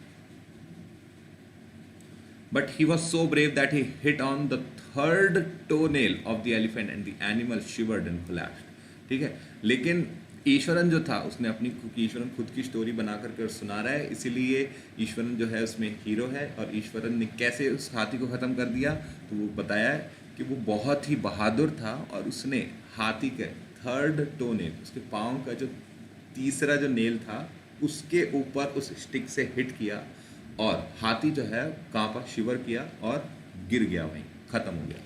But he was so brave that he hit on the third टोनेल of the elephant and the animal शिवर्ड and collapsed, ठीक है। लेकिन ईश्वरन जो था उसने अपनी ईश्वरन खुद की स्टोरी बना करके और सुना रहा है, इसीलिए ईश्वरन जो है उसमें हीरो है। और ईश्वरन ने कैसे उस हाथी को ख़त्म कर दिया, तो वो बताया है कि वो बहुत ही बहादुर था और उसने हाथी के थर्ड टो नेल, उसके पाँव का जो तीसरा जो नेल था उसके ऊपर उस स्टिक से हिट किया और हाथी जो है कांपा, शिवर किया और गिर गया, वहीं ख़त्म हो गया।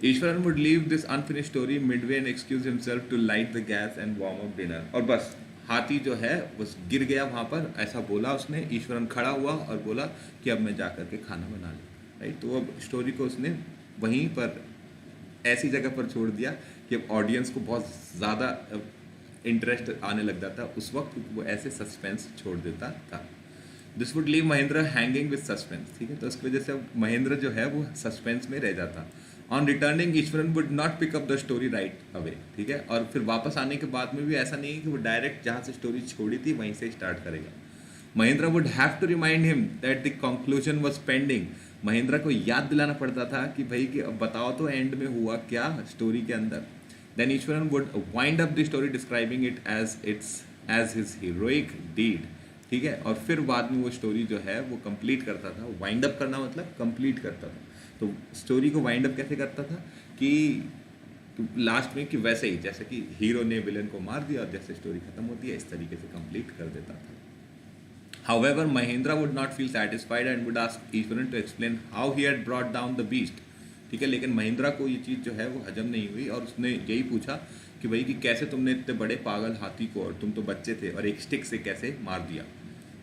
Ishwaran would leave this unfinished story midway and excuse himself to light the gas and warm up dinner. और बस हाथी जो है बस गिर गया वहाँ पर, ऐसा बोला उसने। ईश्वरन खड़ा हुआ और बोला कि अब मैं जा कर के खाना बना लूँ, राइट। तो अब स्टोरी को उसने वहीं पर ऐसी जगह पर छोड़ दिया कि अब ऑडियंस को बहुत ज़्यादा इंटरेस्ट आने लग जाता उस वक्त, क्योंकि वो ऐसे सस्पेंस छोड़ देता था। This would leave Mahendra hanging with suspense, ठीक है। तो इसकी वजह से अब महेंद्र जो है वो सस्पेंस में रह जाता। On returning Iswaran would not pick up the story right away, ठीक है। और फिर वापस आने के बाद में भी ऐसा नहीं है कि वो डायरेक्ट जहाँ से स्टोरी छोड़ी थी वहीं से स्टार्ट करेगा। Mahendra would have to remind him that the conclusion was pending. Mahendra को याद दिलाना पड़ता था कि भाई कि अब बताओ तो एंड में हुआ क्या स्टोरी के अंदर। Then Iswaran would wind up the story describing it as his heroic deed, ठीक है। और फिर बाद में वो स्टोरी जो है वो कंप्लीट करता था। वाइंड अप करना मतलब कंप्लीट करता था। तो स्टोरी को वाइंड अप कैसे करता था कि लास्ट में कि वैसे ही जैसे कि हीरो ने विलन को मार दिया और जैसे स्टोरी खत्म होती है इस तरीके से कंप्लीट कर देता था। However, Mahendra would not feel satisfied and would ask Ishwaran to explain how he had brought down the beast, ठीक है। लेकिन महेंद्रा को ये चीज़ जो है वो हजम नहीं हुई और उसने यही पूछा कि भाई कि कैसे तुमने इतने बड़े पागल हाथी को, और तुम तो बच्चे थे, और एक स्टिक से कैसे मार दिया।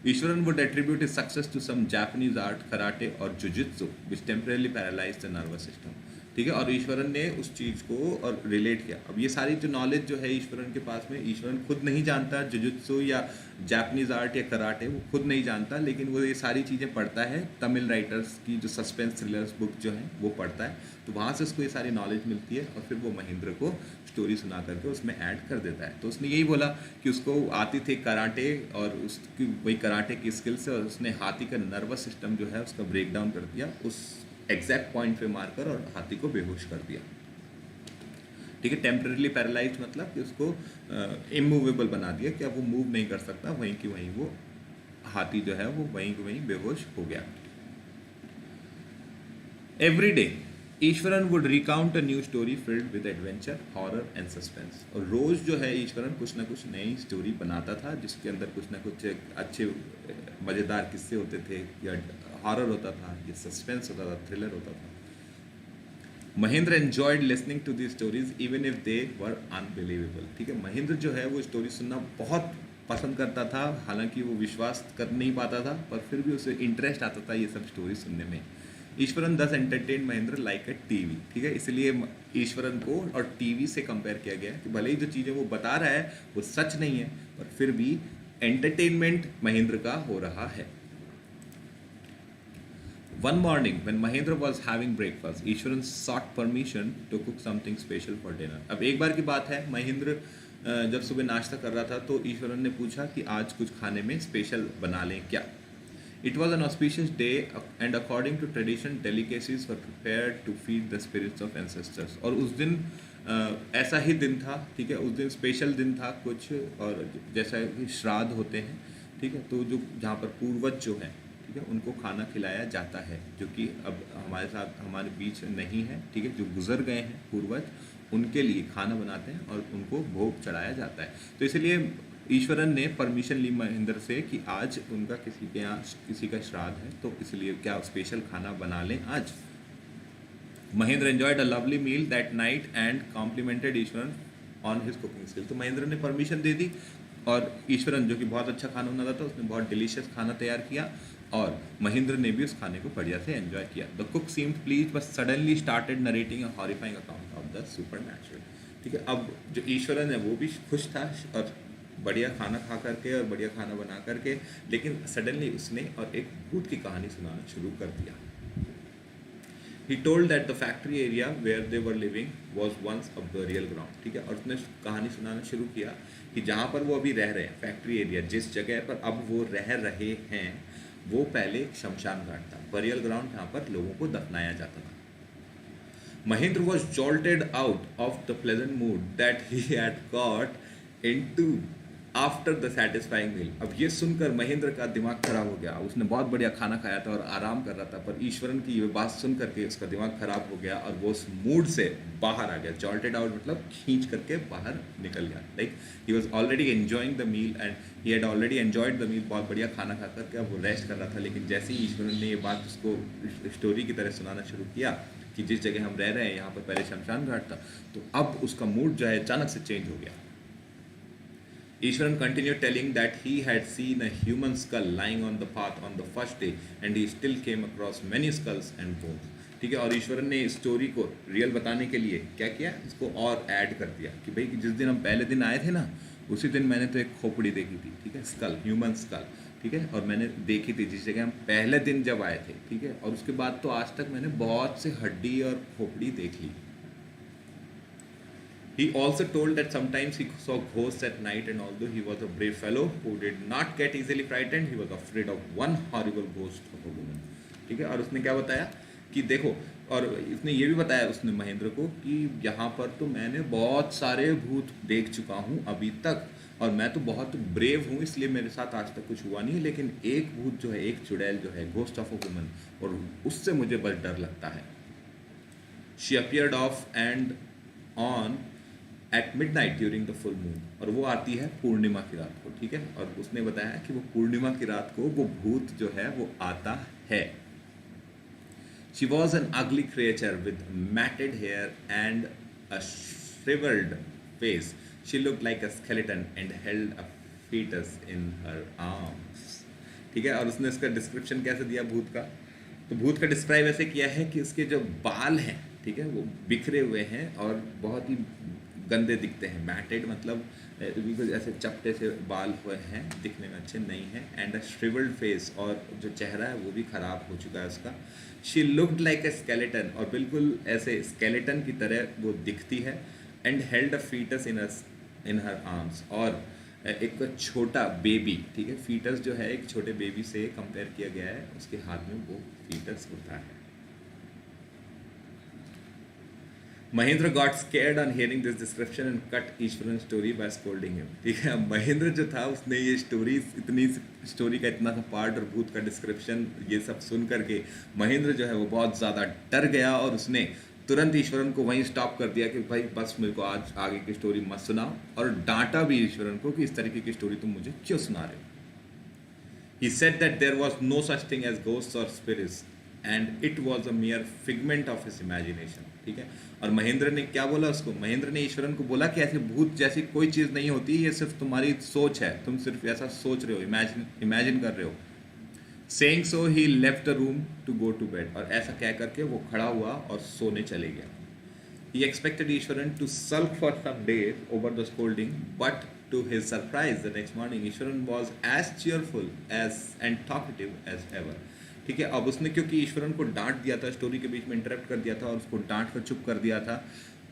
Ishwaran would attribute his success to some Japanese art, karate और jujitsu, which temporarily paralyzed the nervous system, ठीक है। और ईश्वरन ने उस चीज़ को और रिलेट किया। अब ये सारी जो नॉलेज जो है ईश्वरन के पास में, ईश्वरन खुद नहीं जानता जुजुत्सु या जापानीज आर्ट या कराटे, वो खुद नहीं जानता, लेकिन वो ये सारी चीज़ें पढ़ता है। तमिल राइटर्स की जो सस्पेंस थ्रिलर्स बुक जो हैं वो पढ़ता है, तो वहाँ से उसको ये सारी नॉलेज मिलती है और फिर वो महेंद्र को स्टोरी सुना करके उसमें ऐड कर देता है। तो उसने यही बोला कि उसको आती थी कराटे और उसकी वही कराटे की स्किल से, और उसने हाथी का नर्वस सिस्टम जो है उसका ब्रेक डाउन कर दिया उस एग्जैक्ट पॉइंट पे मारकर, और हाथी को बेहोश कर दिया, ठीक है। टेम्पररी पैरालाइज मतलब कि उसको इमूवेबल बना दिया कि अब वो मूव नहीं कर सकता, वहीं की वहीं वो हाथी जो है वो वहीं की वहीं बेहोश हो गया। Every day Eswaran would recount a new story filled with adventure, horror and suspense. और रोज़ जो है ईश्वरन कुछ ना कुछ नई स्टोरी बनाता था जिसके अंदर कुछ ना कुछ अच्छे मज़ेदार किस्से होते थे, या हॉरर होता था, या सस्पेंस होता था, थ्रिलर होता था। Mahendra enjoyed listening to the stories even if they were unbelievable, ठीक है। महेंद्र जो है वो स्टोरी सुनना बहुत पसंद करता था, हालांकि वो विश्वास कर नहीं पाता था, पर फिर भी उसे इंटरेस्ट आता था ये सब स्टोरी सुनने में। ईश्वरन दस entertain Mahendra like a TV, ठीक है। इसलिए ईश्वरन को और टीवी से कंपेयर किया गया कि भले ही जो चीज़ें वो बता रहा है वो सच नहीं है, पर फिर भी एंटरटेनमेंट महेंद्र का हो रहा है। One morning, when Mahendra was having breakfast, Ishwaran sought permission to cook something special for dinner. अब एक बार की बात है, महेंद्र जब सुबह नाश्ता कर रहा था तो ईश्वरन ने पूछा कि आज कुछ खाने में स्पेशल बना लें क्या। It was an auspicious day and according to tradition, delicacies were prepared to feed the spirits of ancestors. और उस दिन ऐसा ही दिन था, ठीक है। उस दिन स्पेशल दिन था कुछ, और जैसा कि श्राद्ध होते हैं, ठीक है। तो जो जहाँ पर पूर्वज जो हैं, ठीक है, उनको खाना खिलाया जाता है, जो कि अब हमारे साथ हमारे बीच नहीं है, ठीक है। जो गुजर गए हैं पूर्वज, उनके लिए खाना बनाते हैं और उनको भोग चढ़ाया जाता है। तो इसलिए ईश्वरन ने परमिशन ली महेंद्र से कि आज उनका किसी के यहाँ किसी का श्राद्ध है, तो इसलिए क्या स्पेशल खाना बना लें आज। Mahendra enjoyed a lovely meal that night and complimented Iswaran on his cooking skill. तो महेंद्र ने परमिशन दे दी और ईश्वरन, जो कि बहुत अच्छा खाना बनाता था, उसने बहुत डिलीशियस खाना तैयार किया और महेंद्र ने भी उस खाने को बढ़िया से एंजॉय किया। The cook seemed please but suddenly started narrating a horrifying account of the supernatural, ठीक है। अब जो ईश्वरन है वो भी खुश था और बढ़िया खाना खा करके और बढ़िया खाना बना करके, लेकिन सडनली उसने और एक भूत की कहानी सुनाना शुरू कर दिया। He told that the factory area where they were living was once a burial ground, ठीक है। और उसने कहानी सुनाना शुरू किया कि जहाँ पर वो अभी रह रहे हैं, फैक्ट्री एरिया, जिस जगह पर अब वो रह रहे हैं, वो पहले एक शमशान घाट था, बरियल ग्राउंड, जहाँ पर लोगों को दफनाया जाता था। Mahendra was jolted out of the pleasant mood that he had got into after the satisfying meal. अब ये सुनकर महेंद्र का दिमाग खराब हो गया। उसने बहुत बढ़िया खाना खाया था और आराम कर रहा था, पर ईश्वरन की ये बात सुन करके उसका दिमाग खराब हो गया और वो उस मूड से बाहर आ गया। जॉल्टेड आउट मतलब खींच करके बाहर निकल गया। Like he was already enjoying the meal and he had already enjoyed the meal. बहुत बढ़िया खाना खा करके अब वो रेस्ट कर रहा था, लेकिन जैसे ही ईश्वरन ने ये बात उसको स्टोरी की तरह सुनाना शुरू किया कि जिस जगह हम रह रहे हैं यहाँ पर पहले शमशान घाट था, तो अब उसका मूड जो है अचानक से चेंज हो गया। Ishwaran continued telling that he had seen a human skull lying on the path on the first day and he still came across many skulls and bones। ठीक है, और ईश्वरन ने स्टोरी को रियल बताने के लिए क्या किया, इसको और ऐड कर दिया कि भाई कि जिस दिन हम पहले दिन आए थे ना, उसी दिन मैंने तो एक खोपड़ी देखी थी। ठीक है, स्कल, ह्यूमन स्कल। ठीक है, और मैंने देखी थी जिस जगह हम पहले दिन जब आए थे। ठीक है, और उसके बाद तो आज तक मैंने बहुत से हड्डी और खोपड़ी देख ली। He also told that sometimes he saw ghosts at night, and although he was a brave fellow who did not get easily frightened, he was afraid of one horrible ghost of a woman। ठीक है, और उसने क्या बताया कि देखो, और इसने ये भी बताया उसने महेंद्र को कि यहाँ पर तो मैंने बहुत सारे भूत देख चुका हूँ अभी तक, और मैं तो बहुत ब्रेव हूँ, इसलिए मेरे साथ आज तक कुछ हुआ नहीं, लेकिन एक भूत जो है, एक चुड़ैल जो है, घोस्ट ऑफ अ वुमन, और उससे मुझे बस डर लगता है। She appeared off and on at midnight during the full moon, और वो आती है पूर्णिमा की रात को। ठीक है, और उसने बताया कि वो पूर्णिमा की रात को वो भूत जो है वो आता है। She was an ugly creature with matted hair and a shriveled face। She looked like a skeleton and held a fetus in her arms। ठीक है, और उसने इसका डिस्क्रिप्शन कैसे दिया भूत का, तो भूत का डिस्क्राइब ऐसे किया है कि उसके जो बाल हैं, ठीक है, वो बिखरे हुए हैं और बहुत ही गंदे दिखते हैं। मैटेड मतलब बिल्कुल ऐसे चपटे से बाल हुए हैं, दिखने में अच्छे नहीं हैं। एंड अ श्रिवल्ड फेस, और जो चेहरा है वो भी ख़राब हो चुका है उसका। She looked like a skeleton, और बिल्कुल ऐसे स्केलेटन की तरह वो दिखती है। And held a foetus in her arms, और एक छोटा बेबी, ठीक है, फीटस जो है एक छोटे बेबी से कंपेयर किया गया है, उसके हाथ में वो फीटस होता है। Mahendra got scared on hearing this description and cut Eswaran story by scolding him. ठीक है, महेंद्र जो था उसने ये स्टोरी का इतना सा पार्ट और भूत का डिस्क्रिप्शन ये सब सुन करके महेंद्र जो है वो बहुत ज़्यादा डर गया, और उसने तुरंत ईश्वरन को वहीं स्टॉप कर दिया कि भाई बस मेरे को आज आगे की स्टोरी मत सुनाओ, और डांटा भी ईश्वरन को कि इस तरीके की स्टोरी तुम मुझे क्यों सुना रहे हो। He said that there was no such thing as ghosts or spirits and it was a mere figment of his imagination। ठीक है, और महेंद्र ने क्या बोला उसको, महेंद्र ने ईश्वरन को बोला कि ऐसे भूत जैसी कोई चीज़ नहीं होती, ये सिर्फ तुम्हारी सोच है, तुम सिर्फ ऐसा सोच रहे हो, इमेजिन कर रहे हो। Saying so he left the room to go to bed, और ऐसा कह करके वो खड़ा हुआ और सोने चले गया। He expected Ishwaran to sulk for some days over the scolding, but to his surprise, the next morning Ishwaran was as cheerful as and talkative as ever। ठीक है, अब उसने क्योंकि ईश्वरन को डांट दिया था, स्टोरी के बीच में इंटरप्ट कर दिया था और उसको डांट कर चुप कर दिया था,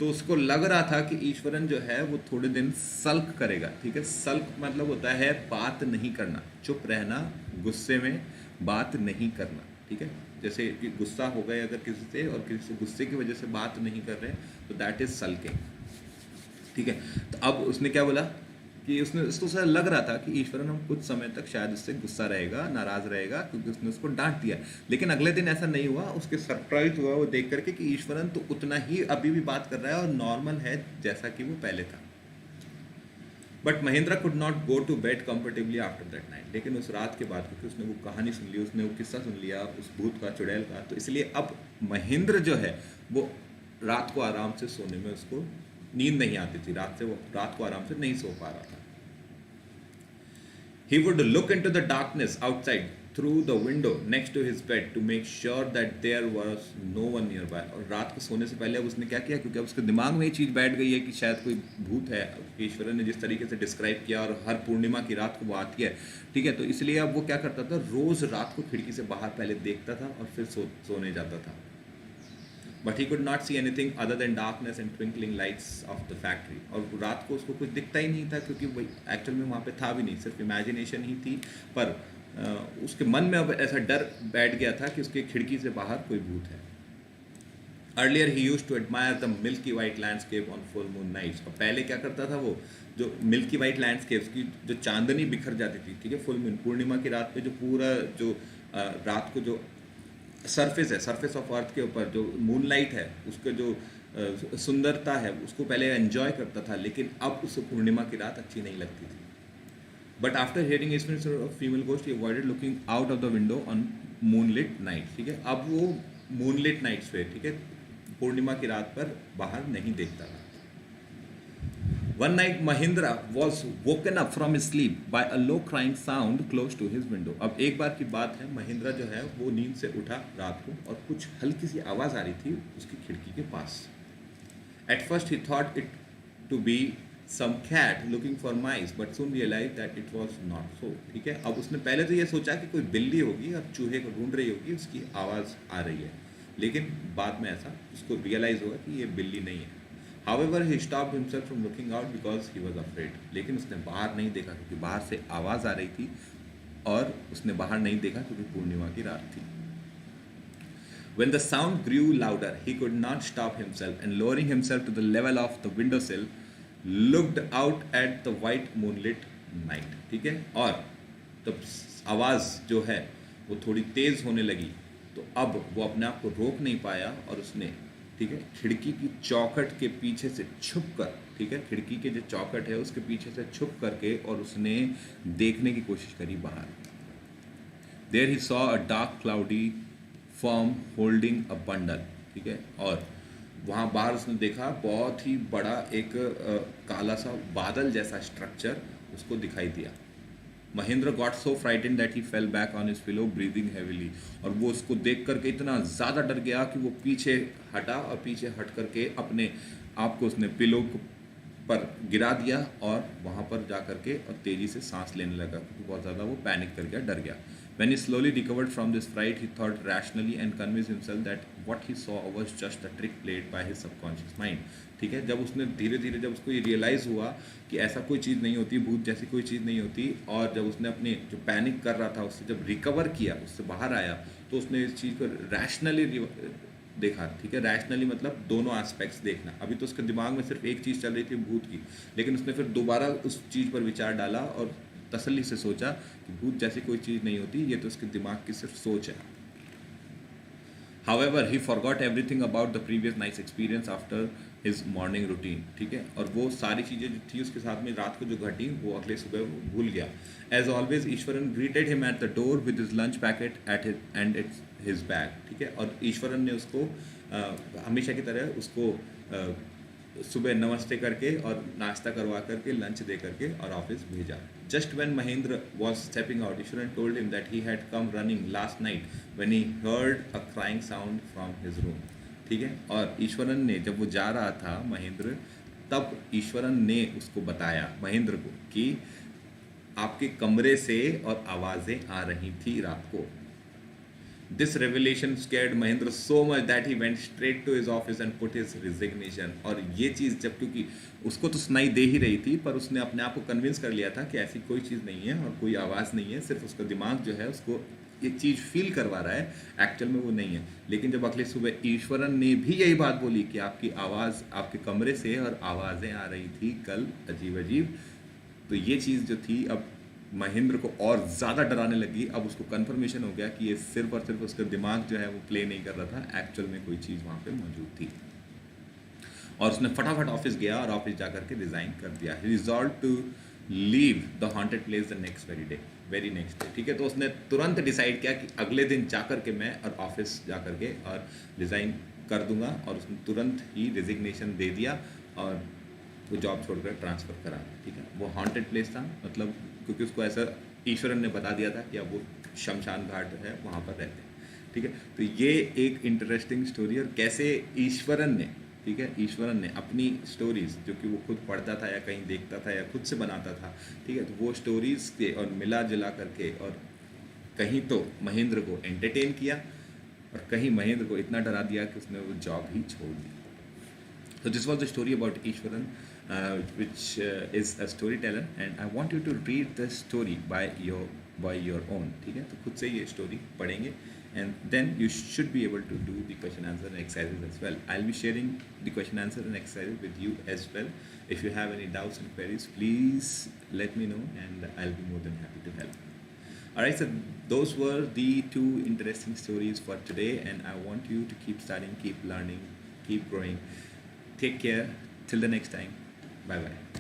तो उसको लग रहा था कि ईश्वरन जो है वो थोड़े दिन सल्क करेगा। ठीक है, सल्क मतलब होता है बात नहीं करना, चुप रहना, गुस्से में बात नहीं करना। ठीक है, जैसे कि गुस्सा हो गए अगर किसी से और किसी गुस्से की वजह से बात नहीं कर रहे तो दैट इज सल्किंग। ठीक है, तो अब उसने क्या बोला कि उसने उसको सर लग रहा था कि ईश्वरन हम कुछ समय तक शायद उससे गुस्सा रहेगा, नाराज़ रहेगा, क्योंकि उसने उसको डांट दिया। लेकिन अगले दिन ऐसा नहीं हुआ, उसके सरप्राइज हुआ वो देख करके कि ईश्वरन तो उतना ही अभी भी बात कर रहा है और नॉर्मल है जैसा कि वो पहले था। But Mahendra could not go to bed comfortably after that night. लेकिन उस रात के बाद, क्योंकि उसने वो कहानी सुन ली, उसने वो किस्सा सुन लिया उस भूत का, चुड़ैल का, तो इसलिए अब महेंद्र जो है वो रात को आराम से सोने में उसको नींद नहीं आती थी, रात को आराम से नहीं सो पा रहा था। He would look into the darkness outside through the window next to his bed to make sure that there was no one nearby। और रात को सोने से पहले अब उसने क्या किया, क्योंकि अब उसके दिमाग में ये चीज़ बैठ गई है कि शायद कोई भूत है, ईश्वरन ने जिस तरीके से डिस्क्राइब किया, और हर पूर्णिमा की रात को वो आती है। ठीक है, तो इसलिए अब वो क्या करता था, रोज़ रात को खिड़की से बाहर पहले देखता था और फिर सोने जाता था। But he could not see anything other than darkness and twinkling lights off the factory. और रात को उसको कुछ दिखता ही नहीं था, क्योंकि वही एक्चुअल में वहाँ पे था भी नहीं, सिर्फ इमेजिनेशन ही थी। पर उसके मन में अब ऐसा डर बैठ गया था कि उसके खिड़की से बाहर कोई भूत है। Earlier he used to admire the milky white landscape on full moon nights. और पहले क्या करता था वो, जो मिल्की वाइट लैंडस्केप्स की जो चांदनी बिखर जाती थी, ठीक है, फुल मून पूर्णिमा की रात पे जो पूरा जो रात को जो सरफेस है, सरफेस ऑफ अर्थ के ऊपर जो मूनलाइट है, उसका जो सुंदरता है, उसको पहले एंजॉय करता था, लेकिन अब उसे पूर्णिमा की रात अच्छी नहीं लगती थी। But after hearing experience of female ghost, he avoided looking out of the window on moonlit night, ठीक है। अब वो मूनलिट नाइट्स पे, ठीक है, पूर्णिमा की रात पर बाहर नहीं देखता था। One night Mahindra was woken up from his sleep by a low crying sound close to his window. अब एक बार की बात है, महिंद्रा जो है वो नींद से उठा रात को और कुछ हल्की सी आवाज़ आ रही थी उसकी खिड़की के पास। At first he thought it to be some cat looking for mice, but soon realized that it was not so, ठीक है। अब उसने पहले तो ये सोचा कि कोई बिल्ली होगी और चूहे को ढूंढ रही होगी, उसकी आवाज़ आ रही है, लेकिन बाद में ऐसा उसको रियलाइज़ हुआ कि ये बिल्ली नहीं है। However, he stopped himself from looking out because he was afraid. लेकिन उसने बाहर नहीं देखा क्योंकि बाहर से आवाज़ आ रही थी, और उसने बाहर नहीं देखा क्योंकि पूर्णिमा की रात थी। When the sound grew louder, he could not stop himself, and lowering himself to the level of the windowsill, looked out at the white moonlit night. ठीक है, और तब आवाज़ जो है वो थोड़ी तेज़ होने लगी, तो अब वो अपने आप को रोक नहीं पाया और उसने, ठीक है, खिड़की की चौखट के पीछे से छुप कर, ठीक है, खिड़की के जो चौखट है उसके पीछे से छुप करके और उसने देखने की कोशिश करी बाहर। There he saw a dark cloudy form holding a bundle, ठीक है, और वहाँ बाहर उसने देखा बहुत ही बड़ा एक काला सा बादल जैसा स्ट्रक्चर उसको दिखाई दिया। Mahendra got so frightened that he fell back on his pillow breathing heavily, और वो उसको देख करके इतना ज़्यादा डर गया कि वो पीछे हटा और पीछे हट करके अपने आप को उसने पिलो पर गिरा दिया और वहाँ पर जा करके और तेज़ी से सांस लेने लगा क्योंकि बहुत ज़्यादा वो पैनिक कर गया, डर गया। When he slowly recovered from this fright, he thought rationally and convinced himself that what he saw was just a trick played by his subconscious mind. ठीक है, जब उसने धीरे धीरे, जब उसको ये रियलाइज़ हुआ कि ऐसा कोई चीज़ नहीं होती, भूत जैसी कोई चीज़ नहीं होती, और जब उसने अपने जो पैनिक कर रहा था उससे जब रिकवर किया, उससे बाहर आया, तो उसने इस चीज़ को रैशनली देखा, ठीक है। रैशनली मतलब दोनों एस्पेक्ट्स देखना। अभी तो उसके दिमाग में सिर्फ एक चीज़ चल रही थी, भूत की, लेकिन उसने फिर दोबारा उस चीज़ पर विचार डाला और तसल्ली से सोचा कि भूत जैसी कोई चीज़ नहीं होती, ये तो उसके दिमाग की सिर्फ सोच है। However, he forgot everything about the previous night's experience after his morning routine, ठीक है, और वो सारी चीज़ें जो थी उसके साथ में रात को जो घटी वो अगले सुबह वो भूल गया। As always, Eswaran greeted him at the door with his lunch packet at his bag, ठीक है, और ईश्वरन ने उसको हमेशा की तरह उसको सुबह नमस्ते करके और नाश्ता करवा करके लंच दे करके और ऑफिस भेजा। Just when Mahendra was stepping out, Eswaran told him that he had come running last night when he heard a crying sound from his room, ठीक है, और ईश्वरन ने जब वो जा रहा था महेंद्र, तब ईश्वरन ने उसको बताया महेंद्र को कि आपके कमरे से और आवाज़ें आ रही थी रात को। This revelation scared Mahendra so much that he went straight to his office and put his resignation. और ये चीज़ जब, क्योंकि उसको तो सुनाई दे ही रही थी, पर उसने अपने आप को कन्विंस कर लिया था कि ऐसी कोई चीज़ नहीं है और कोई आवाज़ नहीं है, सिर्फ उसका दिमाग जो है उसको ये चीज़ फील करवा रहा है, एक्चुअल में वो नहीं है। लेकिन जब अगले सुबह ईश्वरन ने भी यही बात बोली कि आपकी आवाज़ आपके कमरे से और आवाज़ें आ रही थी कल अजीब अजीब, तो ये चीज़ जो थी अब महेंद्र को और ज़्यादा डराने लगी। अब उसको कंफर्मेशन हो गया कि ये सिर्फ और सिर्फ उसका दिमाग जो है वो प्ले नहीं कर रहा था, एक्चुअल में कोई चीज़ वहाँ पे मौजूद थी। और उसने फटाफट ऑफिस गया और ऑफिस जा करके रिज़ाइन कर दिया। He resolve to leave the haunted place the very next day, ठीक है। तो उसने तुरंत डिसाइड किया कि अगले दिन जा करके मैं और ऑफिस जा करके और रिज़ाइन कर दूंगा, और उसने तुरंत ही रेजिग्नेशन दे दिया और वो जॉब छोड़कर ट्रांसफ़र करा, ठीक है। वो हॉन्टेड प्लेस था, मतलब क्योंकि उसको ऐसा ईश्वरन ने बता दिया था कि अब वो शमशान घाट है वहाँ पर रहते हैं, ठीक है। तो ये एक इंटरेस्टिंग स्टोरी, और कैसे ईश्वरन ने, ठीक है, ईश्वरन ने अपनी स्टोरीज़ जो कि वो खुद पढ़ता था या कहीं देखता था या खुद से बनाता था, ठीक है, तो वो स्टोरीज़ के और मिला जुला करके और कहीं तो महेंद्र को एंटरटेन किया और कहीं महेंद्र को इतना डरा दिया कि उसने वो जॉब ही छोड़ दी। So this was the story about Ishwaran, which is a storyteller, and I want you to read the story by your by your own, ठीक है। तो खुद से ये स्टोरी पढ़ेंगे and then you should be able to do the question answer and exercises as well. I'll be sharing the question answer and exercises with you as well. If you have any doubts and queries, please let me know and I'll be more than happy to help. Alright, so those were the two interesting stories for today, and I want you to keep studying, keep learning, keep growing. Take care. Till the next time. Bye bye.